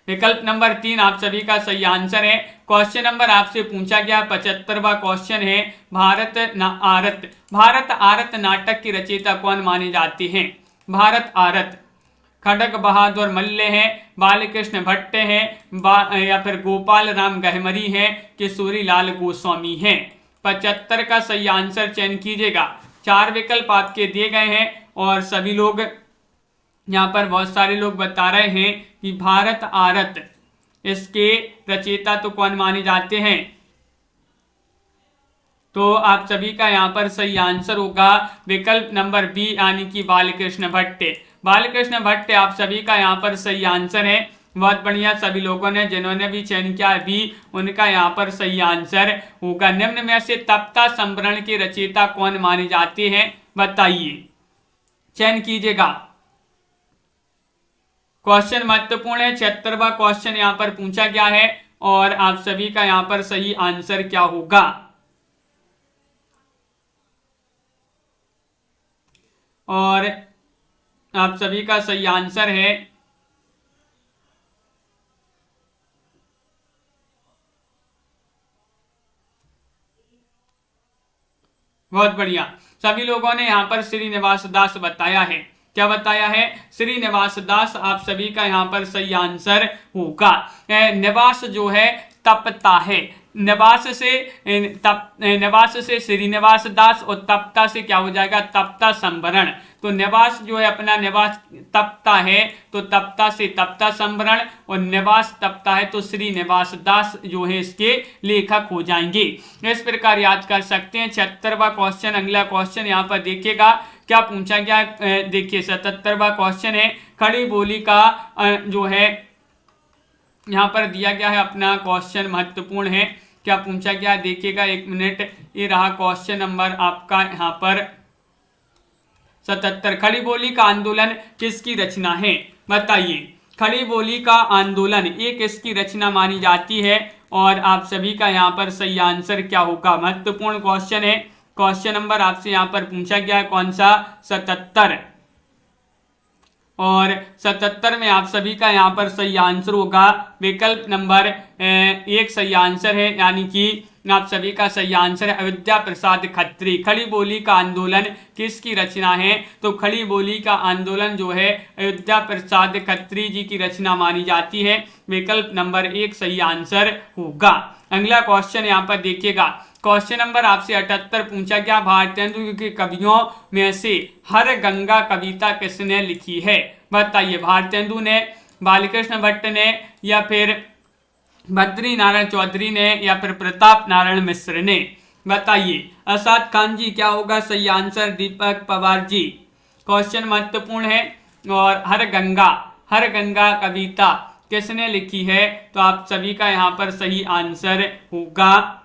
विकल्प नंबर 3 आप सभी का सही आंसर है। क्वेश्चन नंबर आपसे पूछा गया 75वां क्वेश्चन है, भारत आरत नाटक की रचयिता कौन माने जाते हैं? भारत आरत खड़ग बहादुर मल्ल हैं, बालकृष्ण भट्ट हैं, या फिर गोपाल राम गहमरी हैं, किशोरी लाल गोस्वामी हैं। 75 का सही आंसर चयन कीजिएगा। 4 विकल्प आपके दिए गए हैं और सभी लोग यहाँ पर बहुत सारे लोग बता रहे हैं कि भारत आरत इसके रचयिता तो कौन माने जाते हैं। तो आप सभी का यहाँ पर सही आंसर होगा विकल्प नंबर बी यानी कि बालकृष्ण भट्ट। बालकृष्ण भट्ट आप सभी का यहाँ पर सही आंसर है। बहुत बढ़िया, सभी लोगों ने जिन्होंने भी चयन किया है बी उनका यहाँ पर सही आंसर होगा। निम्न में से तप्ता संवरण के रचयिता कौन माने जाते हैं बताइए, चयन कीजिएगा। क्वेश्चन महत्वपूर्ण है। 76वां क्वेश्चन यहाँ पर पूछा गया है और आप सभी का यहाँ पर सही आंसर क्या होगा। और आप सभी का सही आंसर है बहुत बढ़िया, सभी लोगों ने यहाँ पर श्रीनिवास दास बताया है। क्या बताया है? श्रीनिवास दास आप सभी का यहाँ पर सही आंसर होगा। निवास जो है तपता है, निवास से श्रीनिवास दास और तपता से क्या हो जाएगा तप्ता संवरण। तो निवास जो है अपना निवास तपता है तो तपता से तप्ता संवरण और निवास तपता है तो श्रीनिवास दास जो है इसके लेखक हो जाएंगे। इस प्रकार याद कर सकते हैं। 76वां क्वेश्चन, अगला क्वेश्चन यहाँ पर देखिएगा क्या पूछा गया। देखिए 77वां क्वेश्चन है, खड़ी बोली का जो है यहाँ पर दिया गया है अपना क्वेश्चन महत्वपूर्ण है। क्या पूछा गया देखिएगा, 1 मिनट, ये रहा क्वेश्चन नंबर आपका यहाँ पर 77। खड़ी बोली का आंदोलन किसकी रचना है बताइए। खड़ी बोली का आंदोलन ये किसकी रचना मानी जाती है और आप सभी का यहाँ पर सही आंसर क्या होगा। महत्वपूर्ण क्वेश्चन है। क्वेश्चन नंबर आपसे यहाँ पर पूछा गया है कौन सा 77 और 77 में आप सभी का यहाँ पर सही आंसर होगा विकल्प नंबर 1 सही आंसर है, यानी कि आप सभी का सही आंसर है अयोध्या प्रसाद खत्री। खड़ी बोली का आंदोलन किसकी रचना है? तो खड़ी बोली का आंदोलन जो है अयोध्या प्रसाद खत्री जी की रचना मानी जाती है। विकल्प नंबर 1 सही आंसर होगा। अगला क्वेश्चन यहाँ पर देखिएगा। क्वेश्चन नंबर आपसे 78 पूछा गया, भारतेंदु के कवियों में से हर गंगा कविता किसने लिखी है बताइए। भारतेंदु ने, बालकृष्ण भट्ट ने, या फिर बद्री नारायण चौधरी ने, या फिर प्रताप नारायण मिश्र ने बताइए। असाद खान जी क्या होगा सही आंसर। दीपक पवार जी। क्वेश्चन महत्वपूर्ण है। और हर गंगा कविता किसने लिखी है तो आप सभी का यहाँ पर सही आंसर होगा,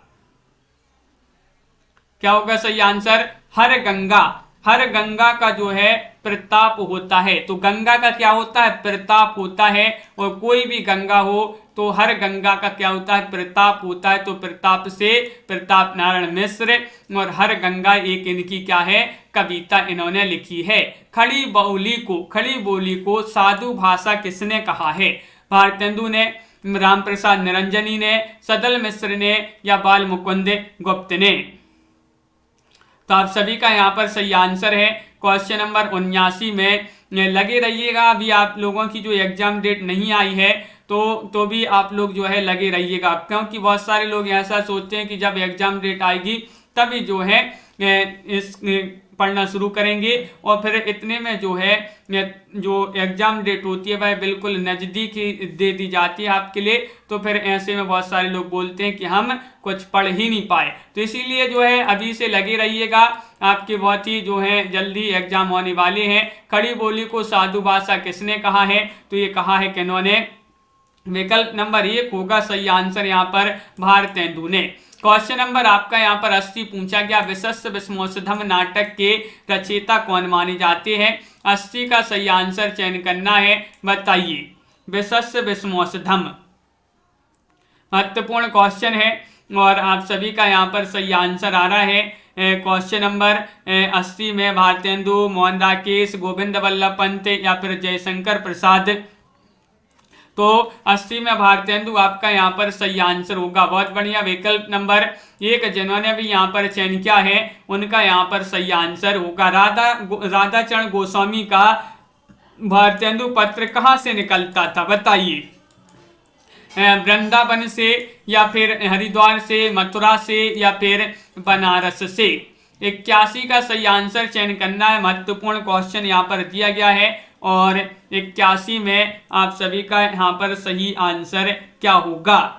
क्या होगा सही आंसर हर गंगा का जो है प्रताप होता है। तो गंगा का क्या होता है? प्रताप होता है। और कोई भी गंगा हो तो हर गंगा का क्या होता है? प्रताप होता है। तो प्रताप से प्रताप नारायण मिश्र, और हर गंगा एक इनकी क्या है? कविता इन्होंने लिखी है। खड़ी बोली को साधु भाषा किसने कहा है? भारतेंदु ने, राम प्रसाद निरंजनी ने, सदल मिश्र ने या बाल मुकुंद गुप्त ने? तो आप सभी का यहाँ पर सही आंसर है क्वेश्चन नंबर 79 में। लगे रहिएगा, अभी आप लोगों की जो एग्जाम डेट नहीं आई है तो भी आप लोग जो है लगे रहिएगा, क्योंकि बहुत सारे लोग ऐसा सोचते हैं कि जब एग्जाम डेट आएगी तभी जो है इस पढ़ना शुरू करेंगे, और फिर इतने में जो है जो एग्जाम डेट होती है वह बिल्कुल नज़दीक ही दे दी जाती है आपके लिए। तो फिर ऐसे में बहुत सारे लोग बोलते हैं कि हम कुछ पढ़ ही नहीं पाए। तो इसीलिए जो है अभी से लगे रहिएगा, आपके बहुत ही जो है जल्दी एग्जाम होने वाले हैं। खड़ी बोली को साधु भाषा किसने कहा है? तो ये कहा है कि इन्होंने, विकल्प नंबर 1 होगा सही आंसर यहाँ पर भारतेंदु ने। क्वेश्चन नंबर आपका यहाँ पर 80 पूछा गया, विशस्य विस्मोषधम नाटक के रचयिता कौन माने जाते हैं? 80 का सही आंसर चयन करना है, बताइए। विशस्य विस्मोषधम महत्वपूर्ण क्वेश्चन है और आप सभी का यहाँ पर सही आंसर आ रहा है। क्वेश्चन नंबर 80 में भारतेंदु, मोहन राकेश, गोविंद वल्लभ पंत या फिर जयशंकर प्रसाद। तो 80 में भारतेंदु आपका यहाँ पर सही आंसर होगा। बहुत बढ़िया। विकल्प नंबर 1 जिन्होंने भी यहाँ पर चयन किया है उनका यहाँ पर सही आंसर होगा। राधाचरण गोस्वामी का भारतेंदु पत्र कहाँ से निकलता था? बताइए। वृंदावन से या फिर हरिद्वार से, मथुरा से या फिर बनारस से? 81 का सही आंसर चयन करना है। महत्वपूर्ण क्वेश्चन यहाँ पर दिया गया है और 81 में आप सभी का यहाँ पर सही आंसर क्या होगा?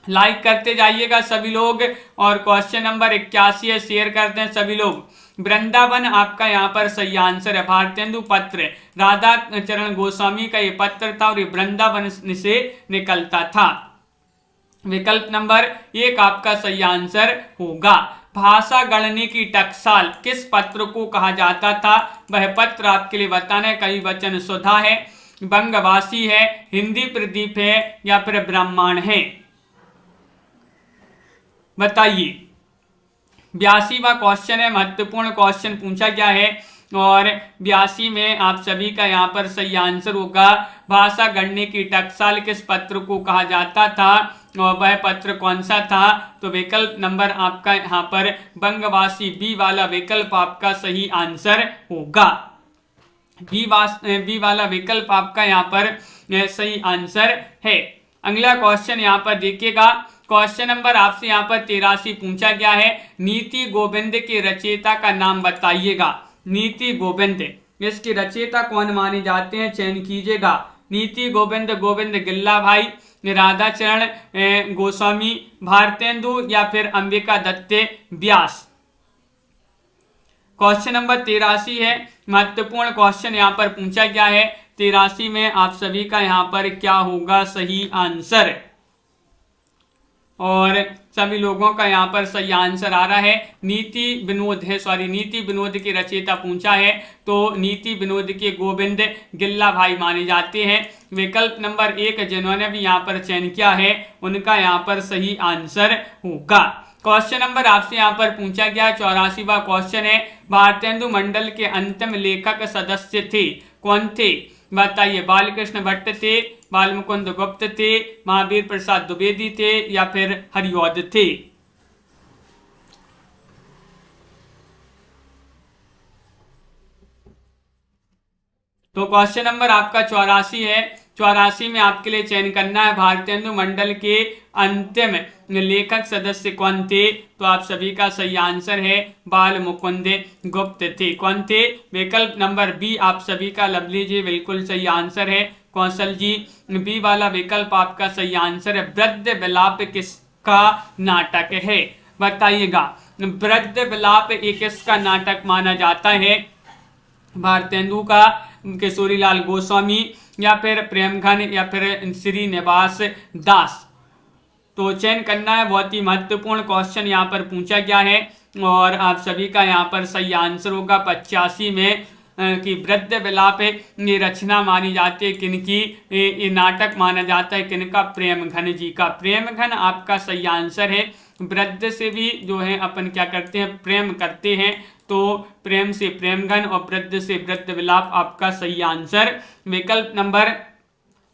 लाइक करते जाइएगा सभी लोग, और क्वेश्चन नंबर 81 है, शेयर करते हैं सभी लोग। वृंदावन आपका यहाँ पर सही आंसर है। भारतेंदु पत्र राधा चरण गोस्वामी का ये पत्र था और ये वृंदावन से निकलता था। विकल्प नंबर 1 आपका सही आंसर होगा। भाषा गणने की टकसाल किस पत्र को कहा जाता था? वह पत्र आपके लिए बताना है। कवि वचन सुधा है, बंगवासी है, हिंदी प्रदीप है या फिर ब्राह्मण है? बताइए। 82वां क्वेश्चन है, महत्वपूर्ण क्वेश्चन पूछा गया है और 82 में आप सभी का यहाँ पर सही आंसर होगा। भाषा गणने की टकसाल किस पत्र को कहा जाता था और वह पत्र कौन सा था? तो विकल्प नंबर आपका यहाँ पर बंगवासी, बी वाला विकल्प आपका सही आंसर होगा। बी वाला विकल्प आपका यहाँ पर सही आंसर है। अगला क्वेश्चन यहाँ पर देखिएगा। क्वेश्चन नंबर आपसे यहाँ पर 83 पूछा गया है। नीति गोविंद के रचयिता का नाम बताइएगा। नीति गोविंद, इसके रचयिता कौन माने जाते हैं? चयन कीजिएगा। नीति गोविंद, गोविंद गिल्ला भाई, राधाचरण गोस्वामी, भारतेंदु या फिर अंबिका दत्त व्यास? क्वेश्चन नंबर 83 है, महत्वपूर्ण क्वेश्चन यहाँ पर पूछा गया है। 83 में आप सभी का यहाँ पर क्या होगा सही आंसर? और सभी लोगों का यहाँ पर सही आंसर आ रहा है। नीति विनोद के रचयिता पूछा है तो नीति विनोद के गोविंद गिल्ला भाई माने जाते हैं। विकल्प नंबर 1 जिन्होंने भी यहाँ पर चयन किया है उनका यहाँ पर सही आंसर होगा। क्वेश्चन नंबर आपसे यहाँ पर पूछा गया 84वां क्वेश्चन है। भारतेंदु मंडल के अंतिम लेखक सदस्य थे, कौन थे? बताइए। बालकृष्ण भट्ट थे, बालमुकुंद गुप्त थे, महावीर प्रसाद द्विवेदी थे या फिर हरिऔध थे? तो क्वेश्चन नंबर आपका 84 है। 84 में आपके लिए चयन करना है भारतेंदु मंडल के अंतिम लेखक सदस्य कौन थे? तो आप सभी का सही आंसर है बाल मुकुंद गुप्त थे। कौन थे? विकल्प नंबर बी आप सभी का लवली जी बिल्कुल सही आंसर है। कौशल जी, बी वाला विकल्प आपका सही आंसर है। वृद्ध विलाप किसका नाटक है? बताइएगा। वृद्ध विलाप एक किसका नाटक माना जाता है? भारतेंदु का, किशोरीलाल गोस्वामी या फिर प्रेमघन या फिर श्रीनिवास दास? तो चयन करना है। बहुत ही महत्वपूर्ण क्वेश्चन यहाँ पर पूछा गया है और आप सभी का यहाँ पर सही आंसर होगा 85 में कि वृद्ध विलाप ये रचना मानी जाती है किनकी, ये नाटक माना जाता है किनका, प्रेम घन जी का। प्रेम घन आपका सही आंसर है। वृद्ध से भी जो है अपन क्या करते हैं, प्रेम करते हैं, तो प्रेम से प्रेमघन और वृद्ध से वृद्ध विलाप आपका सही आंसर। विकल्प नंबर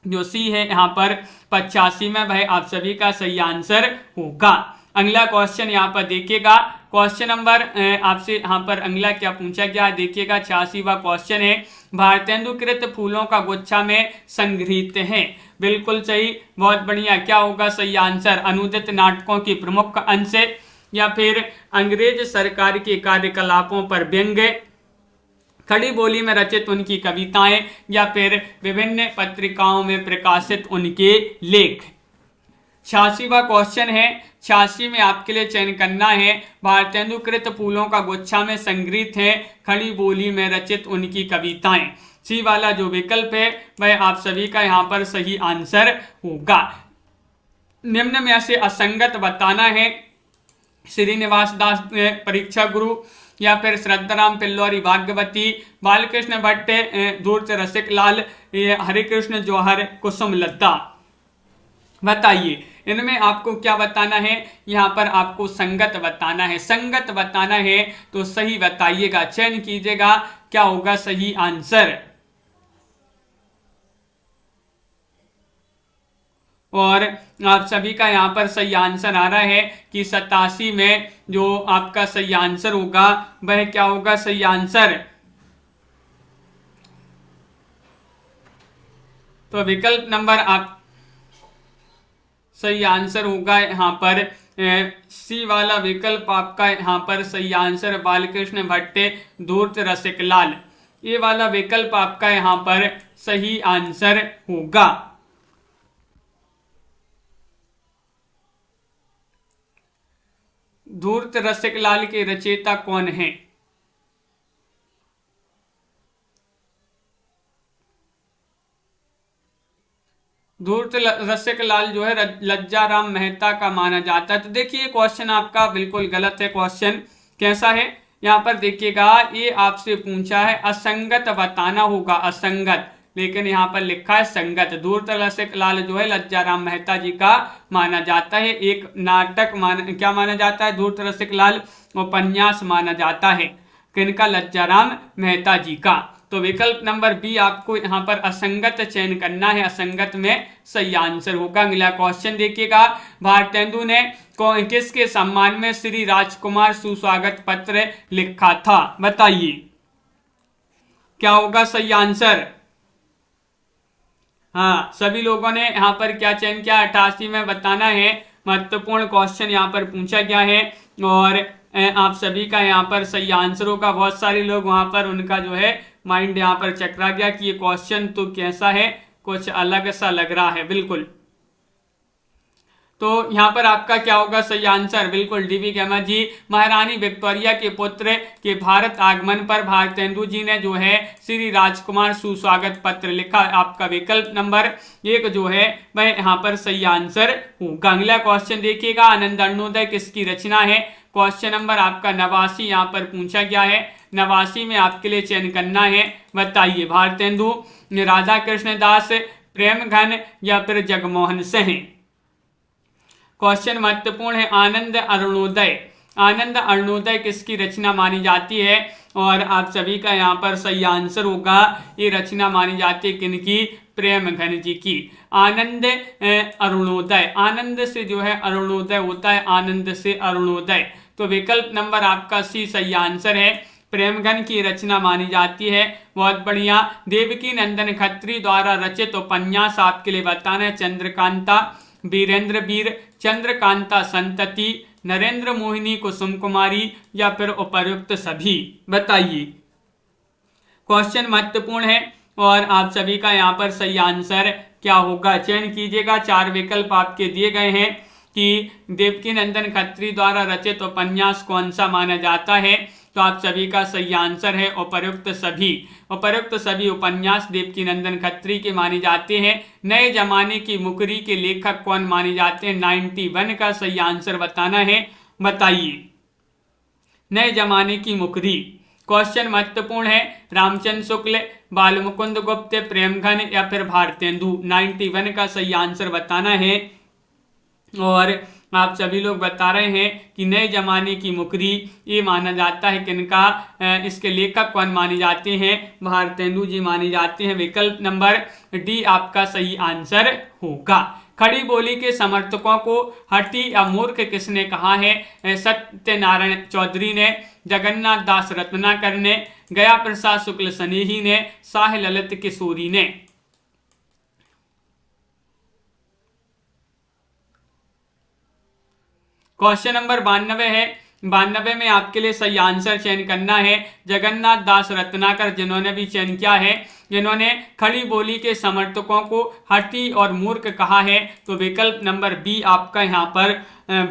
जो सी है यहाँ पर 85 में वह आप सभी का सही आंसर होगा। अगला क्वेश्चन यहाँ पर देखिएगा, क्वेश्चन नंबर आपसे यहाँ पर अगला क्या पूछा गया है देखिएगा, 86वां क्वेश्चन है, भारतेंदुकृत फूलों का गुच्छा में संग्रहित है। बिल्कुल सही, बहुत बढ़िया। क्या होगा सही आंसर, अनुदित नाटकों की प्रमुख अंश, या फिर अंग्रेज सरकार के कार्यकलापों पर व्यंग्य, खड़ी बोली में रचित उनकी कविताएं, या फिर विभिन्न पत्रिकाओं में प्रकाशित उनके लेख। 86वां क्वेश्चन है, 86 में आपके लिए चयन करना है, भारतेंदुकृत फूलों का गुच्छा में संग्रहित है खड़ी बोली में रचित उनकी कविताएं। सी वाला जो विकल्प है वह आप सभी का यहाँ पर सही आंसर होगा। निम्न में से असंगत बताना है, श्रीनिवास दास परीक्षा गुरु, या फिर श्रद्धाराम पिल्लौरी भाग्यवती, बालकृष्ण भट्ट धूर्त रसिक लाल, हरिकृष्ण जौहर कुसुम लता। बताइए इनमें आपको क्या बताना है, यहाँ पर आपको संगत बताना है। संगत बताना है तो सही बताइएगा, चयन कीजिएगा क्या होगा सही आंसर। और आप सभी का यहाँ पर सही आंसर आ रहा है कि 87 में जो आपका सही आंसर होगा वह क्या होगा सही आंसर। तो विकल्प नंबर आप सही आंसर होगा यहाँ पर सी वाला विकल्प आपका यहाँ पर सही आंसर, बालकृष्ण भट्ट धूर्त रसिक लाल, ये वाला विकल्प आपका यहाँ पर सही आंसर होगा। धूर्त रसिक लाल के रचयिता कौन है? धूर्त रसिक लाल जो है लज्जाराम मेहता का माना जाता है। तो देखिए क्वेश्चन आपका बिल्कुल गलत है। क्वेश्चन कैसा है यहाँ पर देखिएगा, ये आपसे पूछा है असंगत बताना होगा, असंगत, लेकिन यहाँ पर लिखा है संगत। धूर्त रसिक लाल जो है लज्जाराम मेहता जी का माना जाता है, एक नाटक क्या माना जाता है, धूर्त रसिक लाल उपन्यास माना जाता है, किनका, लज्जाराम मेहता जी का। तो विकल्प नंबर बी आपको यहाँ पर असंगत चयन करना है, असंगत में सही आंसर होगा। अगला क्वेश्चन देखिएगा, भारतेंदु ने किसके सम्मान में श्री राजकुमार सुस्वागत पत्र लिखा था? बताइए क्या होगा सही आंसर। हाँ, सभी लोगों ने यहाँ पर क्या चयन किया, 88 में बताना है। महत्वपूर्ण क्वेश्चन यहाँ पर पूछा गया है और आप सभी का यहाँ पर सही आंसर होगा। बहुत सारे लोग वहाँ पर उनका जो है माइंड यहाँ पर चकरा गया कि ये क्वेश्चन तो कैसा है, कुछ अलग सा लग रहा है। बिल्कुल, तो यहाँ पर आपका क्या होगा सही आंसर, बिल्कुल डीवी गैमा जी। महारानी विक्टोरिया के पुत्र के भारत आगमन पर भारतेंदु जी ने जो है श्री राजकुमार सुस्वागत पत्र लिखा। आपका विकल्प नंबर 1 जो है वह यहाँ पर सही आंसर होगा। अगला क्वेश्चन देखिएगा, आनंद अरुणोदय किसकी रचना है? क्वेश्चन नंबर आपका 89 यहाँ पर पूछा गया है। 89 में आपके लिए चयन करना है, बताइए भारतेंदु, राधा कृष्ण दास, प्रेमघन या फिर जगमोहन सिंह। क्वेश्चन महत्वपूर्ण है, आनंद अरुणोदय। आनंद अरुणोदय किसकी रचना मानी जाती है? और आप सभी का यहाँ पर सही आंसर होगा, ये रचना मानी जाती है किनकी? प्रेमघन जी की। आनंद अरुणोदय, आनंद से जो है अरुणोदय होता है, आनंद से अरुणोदय। तो विकल्प नंबर आपका सी सही आंसर है, प्रेमघन की रचना मानी जाती है। बहुत बढ़िया। देवकी नंदन खत्री द्वारा रचित उपन्यास आपके लिए बताना है, चंद्रकांता, वीरेंद्र वीर, चंद्रकांता संतति, नरेंद्र मोहिनी, कुसुम कुमारी या फिर उपर्युक्त सभी। बताइए, क्वेश्चन महत्वपूर्ण है और आप सभी का यहाँ पर सही आंसर क्या होगा, चयन कीजिएगा। 4 विकल्प आपके दिए गए हैं कि देवकी नंदन खत्री द्वारा रचित उपन्यास कौन सा माना जाता है। तो आप सभी का सही आंसर है उपर्युक्त सभी। उपर्युक्त सभी उपन्यास देवकी नंदन खत्री के माने जाते हैं। नए जमाने की मुकरी के लेखक कौन माने जाते हैं? 91 का सही आंसर बताना है, बताइए। नए जमाने की मुकरी, क्वेश्चन महत्वपूर्ण है। रामचंद्र शुक्ल, बालमुकुंद गुप्त, प्रेमघन या फिर भारतेंदु। 91 का सही आंसर बताना है। और आप सभी लोग बता रहे हैं कि नए जमाने की मुकरी ये माना जाता है किनका, इसके लेखक कौन माने जाते हैं, भारतेंदु जी माने जाते हैं। विकल्प नंबर डी आपका सही आंसर होगा। खड़ी बोली के समर्थकों को हठी या मूर्ख किसने कहा है, सत्यनारायण चौधरी ने, जगन्नाथ दास रत्नाकर ने, गया प्रसाद शुक्ल स्नेही ने, शाह ललित किशोरी ने। क्वेश्चन नंबर 92 है। 92 में आपके लिए सही आंसर चयन करना है। जगन्नाथ दास रत्नाकर जिन्होंने भी चयन किया है, जिन्होंने खड़ी बोली के समर्थकों को हठी और मूर्ख कहा है, तो विकल्प नंबर बी आपका यहाँ पर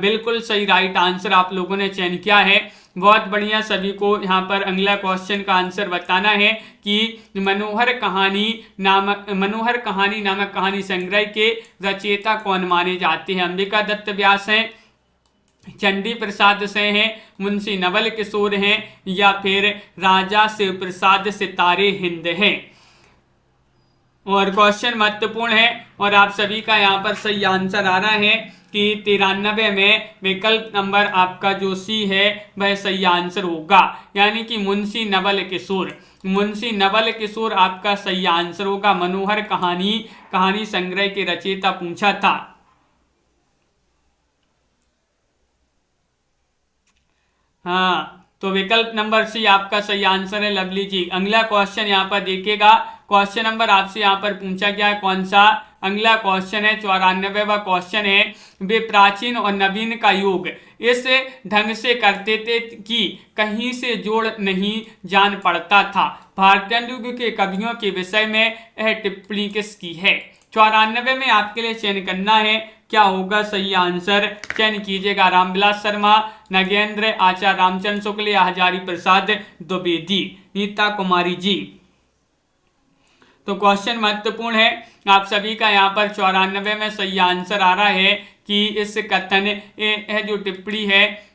बिल्कुल सही राइट आंसर आप लोगों ने चयन किया है। बहुत बढ़िया। सभी को यहाँ पर अगला क्वेश्चन का आंसर बताना है कि मनोहर कहानी नामक कहानी संग्रह के रचयिता कौन माने जाते हैं। अंबिका दत्त व्यास हैं, चंडी प्रसाद से हैं, मुंशी नवल किशोर हैं या फिर राजा शिव प्रसाद सितारे हिंद हैं। और क्वेश्चन महत्वपूर्ण है और आप सभी का यहाँ पर सही आंसर आ रहा है कि 93 में विकल्प नंबर आपका जो सी है वह सही आंसर होगा, यानी कि मुंशी नवल किशोर। मुंशी नवल किशोर आपका सही आंसर होगा। मनोहर कहानी संग्रह के रचयिता पूछा था। हाँ, तो विकल्प नंबर सी आपका सही आंसर है लवली जी। अगला क्वेश्चन यहाँ पर देखिएगा। क्वेश्चन नंबर आपसे यहाँ पर पूछा गया है कौन सा, अगला क्वेश्चन है 94वां क्वेश्चन है। वे प्राचीन और नवीन का योग इस ढंग से करते थे कि कहीं से जोड़ नहीं जान पड़ता था। भारतेंदु के कवियों के विषय में यह टिप्पणी किसकी है। 94 में आपके लिए चयन करना है, क्या होगा सही आंसर, चयन कीजिएगा। रामविलास शर्मा, नगेंद्र, आचार्य रामचंद्र शुक्ल या हजारी प्रसाद द्विवेदी, नीता कुमारी जी। तो क्वेश्चन महत्वपूर्ण है। आप सभी का यहाँ पर 94 में सही आंसर आ रहा है कि इस कथन यह जो टिप्पणी है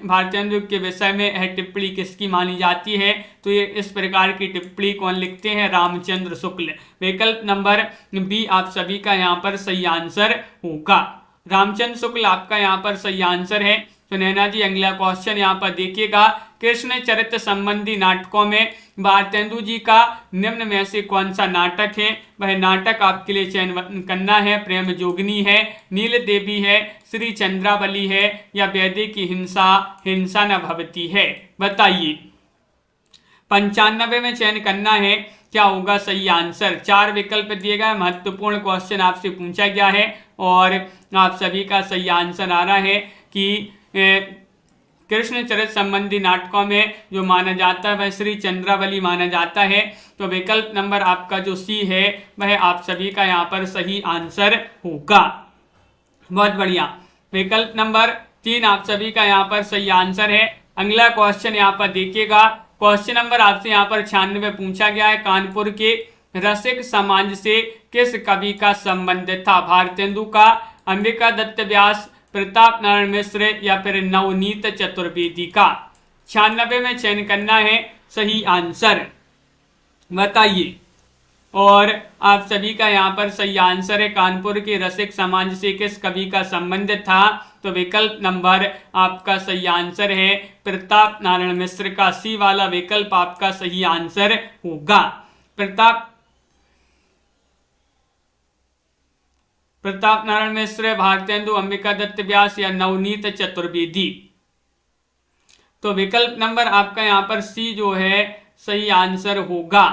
भारतेंदु के विषय में, यह टिप्पणी किसकी मानी जाती है, तो ये इस प्रकार की टिप्पणी कौन लिखते हैं, रामचंद्र शुक्ल। विकल्प नंबर बी आप सभी का यहाँ पर सही आंसर होगा। रामचंद्र शुक्ल आपका यहाँ पर सही आंसर है। तो नैना जी अगला क्वेश्चन यहाँ पर देखिएगा। कृष्ण चरित्र संबंधी नाटकों में भारतेंदु जी का निम्न में से कौन सा नाटक है। वह नाटक आपके लिए चयन करना है। प्रेम जोगिनी है, नील देवी है, श्री चंद्रावली है या वैदे की हिंसा न भवती है। बताइए। 95 में चयन करना है, क्या होगा सही आंसर। 4 विकल्प दिए गए। महत्वपूर्ण क्वेश्चन आपसे पूछा गया है और आप सभी का सही आंसर आ रहा है कि कृष्ण चरित्र संबंधी नाटकों में जो माना जाता है वह श्री चंद्रावली माना जाता है। तो विकल्प नंबर आपका जो सी है वह आप सभी का यहाँ पर सही आंसर होगा। बहुत बढ़िया। विकल्प नंबर 3 आप सभी का यहाँ पर सही आंसर है। अगला क्वेश्चन यहाँ पर देखिएगा। क्वेश्चन नंबर आपसे यहाँ पर 96 पूछा गया है। कानपुर के रसिक समाज से किस कवि का संबंध था। भारतेंदु का, अंबिका दत्त व्यास, प्रताप नारायण मिश्र या फिर नवनीत चतुर्वेदी का। 96 में चयन करना है सही आंसर। बताइए। और आप सभी का यहाँ पर सही आंसर है कानपुर के रसिक समाज से किस कवि का संबंध था। तो विकल्प नंबर आपका सही आंसर है प्रताप नारायण मिश्र का। सी वाला विकल्प आपका सही आंसर होगा। प्रताप नारायण मिश्र, भारतेंदु, अंबिका दत्त व्यास या नवनीत चतुर्वेदी। तो विकल्प नंबर आपका यहाँ पर सी जो है सही आंसर होगा।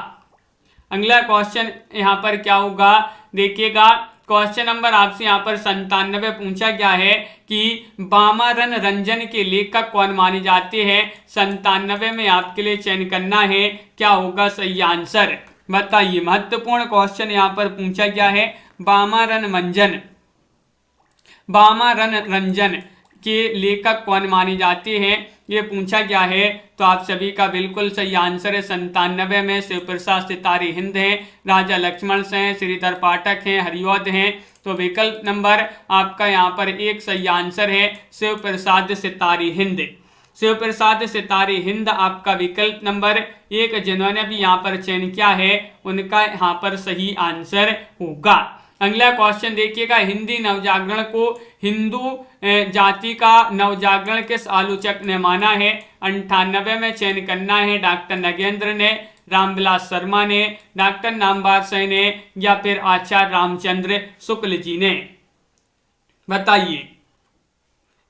अगला क्वेश्चन यहाँ पर क्या होगा देखिएगा। क्वेश्चन नंबर आपसे यहाँ पर 97 पूछा गया है कि बामारन रंजन के लेखक कौन माने जाते हैं। 97 में आपके लिए चयन करना है, क्या होगा सही आंसर। बताइए। महत्वपूर्ण क्वेश्चन यहाँ पर पूछा गया है। बामारन रंजन के लेखक कौन माने जाते हैं, ये पूछा गया है। तो आप सभी का बिल्कुल सही आंसर है। 97 में शिव प्रसाद सितारे हिंद हैं, राजा लक्ष्मण से हैं, श्रीधर पाठक हैं, हरिऔध हैं। तो विकल्प नंबर आपका यहाँ पर एक सही आंसर है शिव प्रसाद सितारे हिंद। शिव प्रसाद सितारे हिंद आपका विकल्प नंबर 1, जिन्होंने भी यहाँ पर चयन किया है उनका यहाँ पर सही आंसर होगा। अगला क्वेश्चन देखिएगा, हिंदी नवजागरण को हिंदू जाति का नवजागरण किस आलोचक ने माना है? 98 में चयन करना है। डॉक्टर नगेंद्र ने, रामविलास शर्मा ने, डॉक्टर नामवर सिंह ने या फिर आचार्य रामचंद्र शुक्ल जी ने। बताइए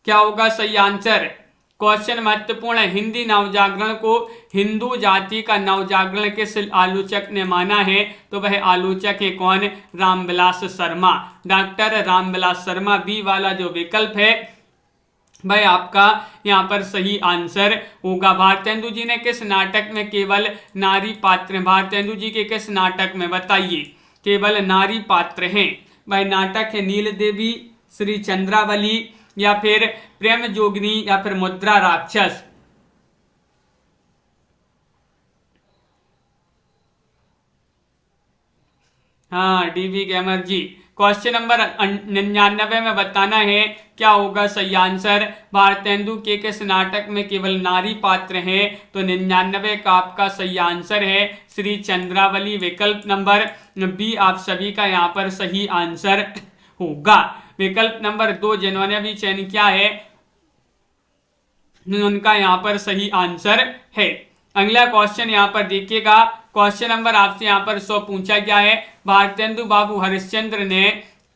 क्या होगा सही आंसर। क्वेश्चन महत्वपूर्ण है, हिंदी नवजागरण को हिंदू जाति का नवजागरण किस आलोचक ने माना है? तो वह आलोचक है कौन? रामविलास शर्मा। डॉक्टर रामविलास शर्मा, बी वाला जो विकल्प है वह आपका यहाँ पर सही आंसर होगा। भारतेंदु जी ने किस नाटक में केवल नारी पात्र, भारतेंदु जी के किस नाटक में बताइए केवल नारी पात्र हैं? वह नाटक है नील देवी, श्री चंद्रावली या फिर प्रेम जोगिनी या फिर मुद्रा राक्षस। हाँ, डीवी गेमर जी। क्वेश्चन नंबर 99 में बताना है क्या होगा सही आंसर। भारतेंदु के किस नाटक में केवल नारी पात्र हैं? तो 99 का आपका सही आंसर है श्री चंद्रावली, विकल्प नंबर बी आप सभी का यहाँ पर सही आंसर होगा। विकल्प नंबर 2, जिन्होंने भी चयन किया है उनका यहाँ पर सही आंसर है। अगला क्वेश्चन यहाँ पर देखिएगा, क्वेश्चन नंबर आपसे यहाँ पर 100 पूछा गया है। भारतेंदु बाबू हरिश्चंद्र ने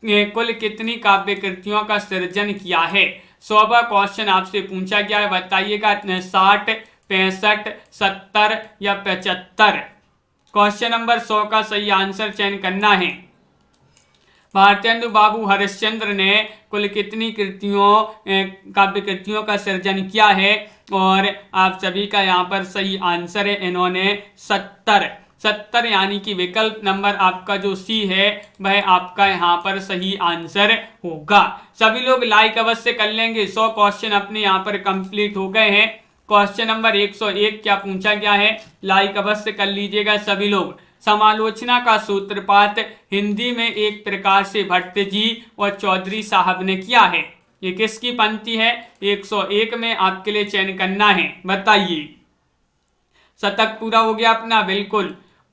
कुल कितनी काव्य कृतियों का सृजन किया है? 100वां क्वेश्चन आपसे पूछा गया है, बताइएगा 60, 65, 70 या 75। क्वेश्चन नंबर 100 का सही आंसर चयन करना है। भारतेंदु बाबू हरिश्चंद्र ने कुल कितनी काव्य कृतियों का सृजन किया है? और आप सभी का यहाँ पर सही आंसर है इन्होंने 70 यानी कि विकल्प नंबर आपका जो सी है वह आपका यहाँ पर सही आंसर होगा। सभी लोग लाइक अवश्य कर लेंगे। 100 क्वेश्चन अपने यहाँ पर कंप्लीट हो गए हैं। क्वेश्चन नंबर 101 क्या पूछा गया है, लाइक अवश्य कर लीजिएगा सभी लोग। समालोचना का सूत्रपात हिंदी में एक प्रकार से भट्ट जी और चौधरी साहब ने किया है। ये किसकी पंक्ति है? 101 में आपके लिए चयन करना है। बताइए, शतक पूरा हो गया अपना? बिल्कुल।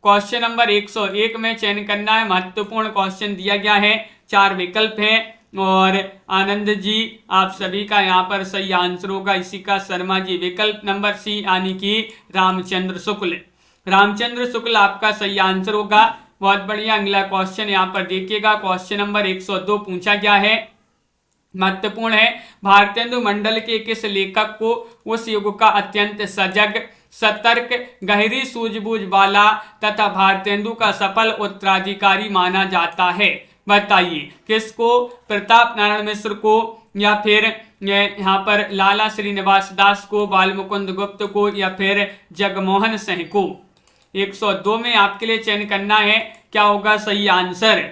क्वेश्चन नंबर 101 में चयन करना है। महत्वपूर्ण क्वेश्चन दिया गया है, 4 विकल्प हैं और आनंद जी आप सभी का यहाँ पर सही आंसर होगा। इसी का शर्मा जी, विकल्प नंबर सी यानी कि रामचंद्र शुक्ल। रामचंद्र शुक्ल आपका सही आंसर होगा। बहुत बढ़िया। अगला क्वेश्चन यहाँ पर देखिएगा, क्वेश्चन नंबर 102 पूछा गया है, महत्वपूर्ण है। भारतेंदु मंडल के किस लेखक को उस युग का अत्यंत सजग, सतर्क, गहरी सूझबूझ वाला तथा भारतेंदु का सफल उत्तराधिकारी माना जाता है? बताइए किसको? प्रताप नारायण मिश्र को या फिर यहाँ पर लाला श्रीनिवास दास को, बालमुकुंद गुप्त को या फिर जगमोहन सिंह को? 102 में आपके लिए चयन करना है क्या होगा सही आंसर।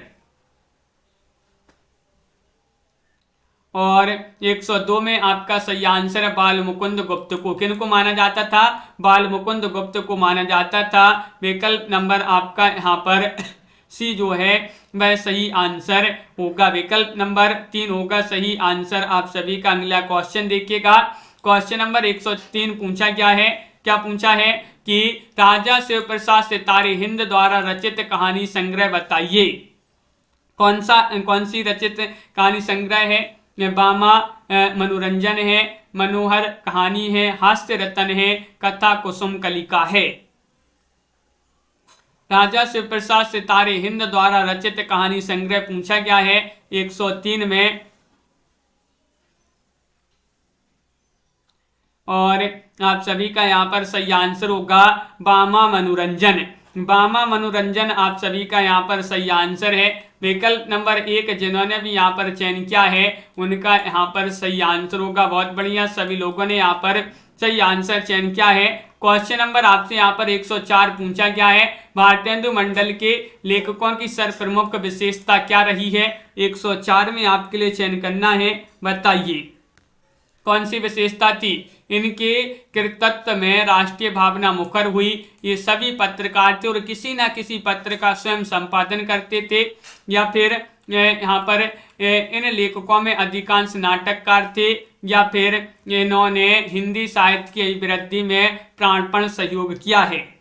और 102 में आपका सही आंसर है बालमुकुंद गुप्त को। किनको माना जाता था? बालमुकुंद गुप्त को माना जाता था। विकल्प नंबर आपका यहाँ पर सी जो है वह सही आंसर होगा। विकल्प नंबर 3 होगा सही आंसर आप सभी का। अगला क्वेश्चन देखिएगा, क्वेश्चन नंबर 103 पूछा गया है। क्या पूछा है कि राजा शिव प्रसाद सितारे हिंद द्वारा रचित कहानी संग्रह बताइए। कौन सी रचित कहानी संग्रह है? बामा मनोरंजन है, मनोहर कहानी है, हास्य रतन है, कथा कुसुम कलिका है। राजा शिव प्रसाद सितारे हिंद द्वारा रचित कहानी संग्रह पूछा गया है 103 में। और आप सभी का यहाँ पर सही आंसर होगा बामा मनोरंजन। बामा मनोरंजन आप सभी का यहाँ पर सही आंसर है। विकल्प नंबर 1 जिन्होंने भी यहाँ पर चयन किया है उनका यहाँ पर सही आंसर होगा। बहुत बढ़िया, सभी लोगों ने यहाँ पर सही आंसर चयन किया है। क्वेश्चन नंबर आपसे यहाँ पर 104 पूछा गया है। भारतेंदु मंडल के लेखकों की सर्वप्रमुख विशेषता क्या रही है? 104 में आपके लिए चयन करना है। बताइए कौन सी विशेषता थी? इनके कृतित्व में राष्ट्रीय भावना मुखर हुई। ये सभी पत्रकार थे और किसी न किसी पत्र का स्वयं संपादन करते थे। या फिर यहाँ पर इन लेखकों में अधिकांश नाटककार थे या फिर इन्होंने हिंदी साहित्य की वृद्धि में प्राणपण सहयोग किया है?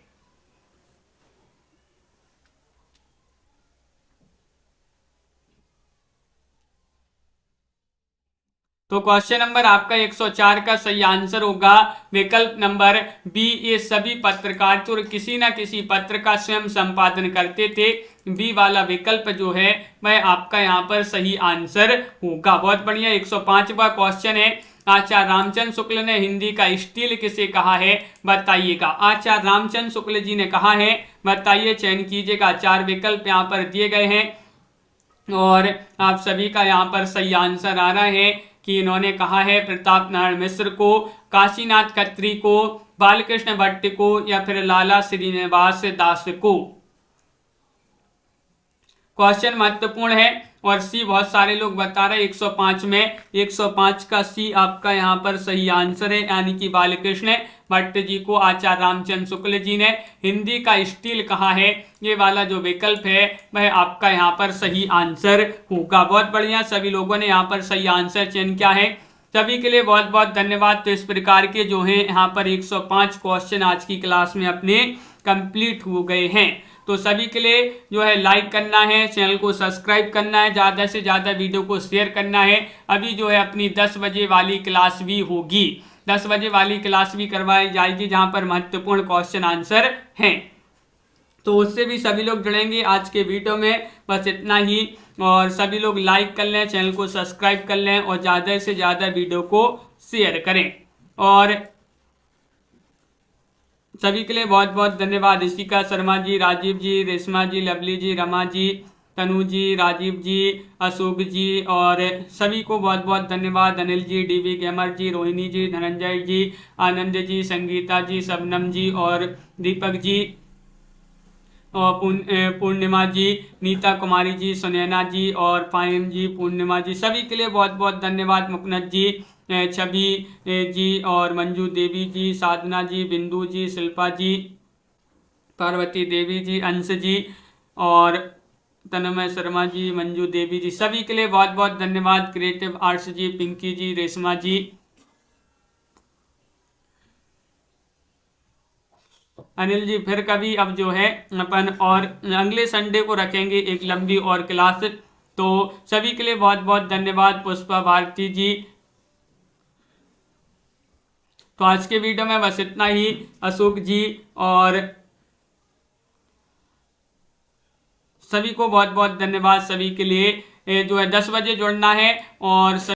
तो क्वेश्चन नंबर आपका 104 का सही आंसर होगा विकल्प नंबर बी। ये सभी पत्रकार थे और किसी ना किसी पत्र का स्वयं संपादन करते थे। बी वाला विकल्प जो है वह आपका यहाँ पर सही आंसर होगा। बहुत बढ़िया। 105वां क्वेश्चन है, आचार्य रामचंद्र शुक्ल ने हिंदी का स्टील किसे कहा है, बताइएगा। आचार्य रामचंद्र शुक्ल जी ने कहा है, बताइए, चयन कीजिएगा। 4 विकल्प यहाँ पर दिए गए हैं और आप सभी का यहाँ पर सही आंसर आ रहा है कि इन्होंने कहा है प्रताप नारायण मिश्र को, काशीनाथ खत्री को, बालकृष्ण भट्ट को या फिर लाला श्रीनिवास दास को। क्वेश्चन महत्वपूर्ण है और सी बहुत सारे लोग बता रहे 105 में। 105 का सी आपका यहाँ पर सही आंसर है, यानी कि बालकृष्ण भट्ट जी को आचार्य रामचंद्र शुक्ल जी ने हिंदी का स्टील कहा है। ये वाला जो विकल्प है वह आपका यहाँ पर सही आंसर होगा। बहुत बढ़िया, सभी लोगों ने यहाँ पर सही आंसर चयन किया है। सभी के लिए बहुत बहुत धन्यवाद। तो इस प्रकार के जो है यहाँ पर 105 क्वेश्चन आज की क्लास में अपने कंप्लीट हो गए हैं। तो सभी के लिए जो है लाइक करना है, चैनल को सब्सक्राइब करना है, ज़्यादा से ज़्यादा वीडियो को शेयर करना है। अभी जो है अपनी 10 बजे वाली क्लास भी होगी, 10 बजे वाली क्लास भी करवाई जाएगी जहां पर महत्वपूर्ण क्वेश्चन आंसर हैं। तो उससे भी सभी लोग जुड़ेंगे। आज के वीडियो में बस इतना ही और सभी लोग लाइक कर लें, चैनल को सब्सक्राइब कर लें और ज़्यादा से ज़्यादा वीडियो को शेयर करें। और सभी के लिए बहुत बहुत धन्यवाद। ऋषिका शर्मा जी, राजीव जी, रेशमा जी, लवली जी, रमा जी, तनु जी, राजीव जी, अशोक जी और सभी को बहुत बहुत धन्यवाद। अनिल जी, डीवी गेमर जी, रोहिणी जी, धनंजय जी, आनंद जी, संगीता जी, शबनम जी और दीपक जी और पूर्णिमा जी, नीता कुमारी जी, सुनैना जी और पायम जी, पूर्णिमा जी, सभी के लिए बहुत बहुत धन्यवाद। मुकनद जी, छवि जी और मंजू देवी जी, साधना जी, बिंदु जी, शिल्पा जी, पार्वती देवी जी, अंश जी और तन्मय शर्मा जी, मंजू देवी जी, सभी के लिए बहुत बहुत धन्यवाद। क्रिएटिव आर्ट्स जी, पिंकी जी, रेशमा जी, अनिल जी, फिर कभी अब जो है अपन और अगले संडे को रखेंगे एक लंबी और क्लास। तो सभी के लिए बहुत बहुत धन्यवाद। पुष्पा भारती जी, तो आज के वीडियो में बस इतना ही। अशोक जी और सभी को बहुत बहुत धन्यवाद। सभी के लिए जो है 10 बजे जुड़ना है और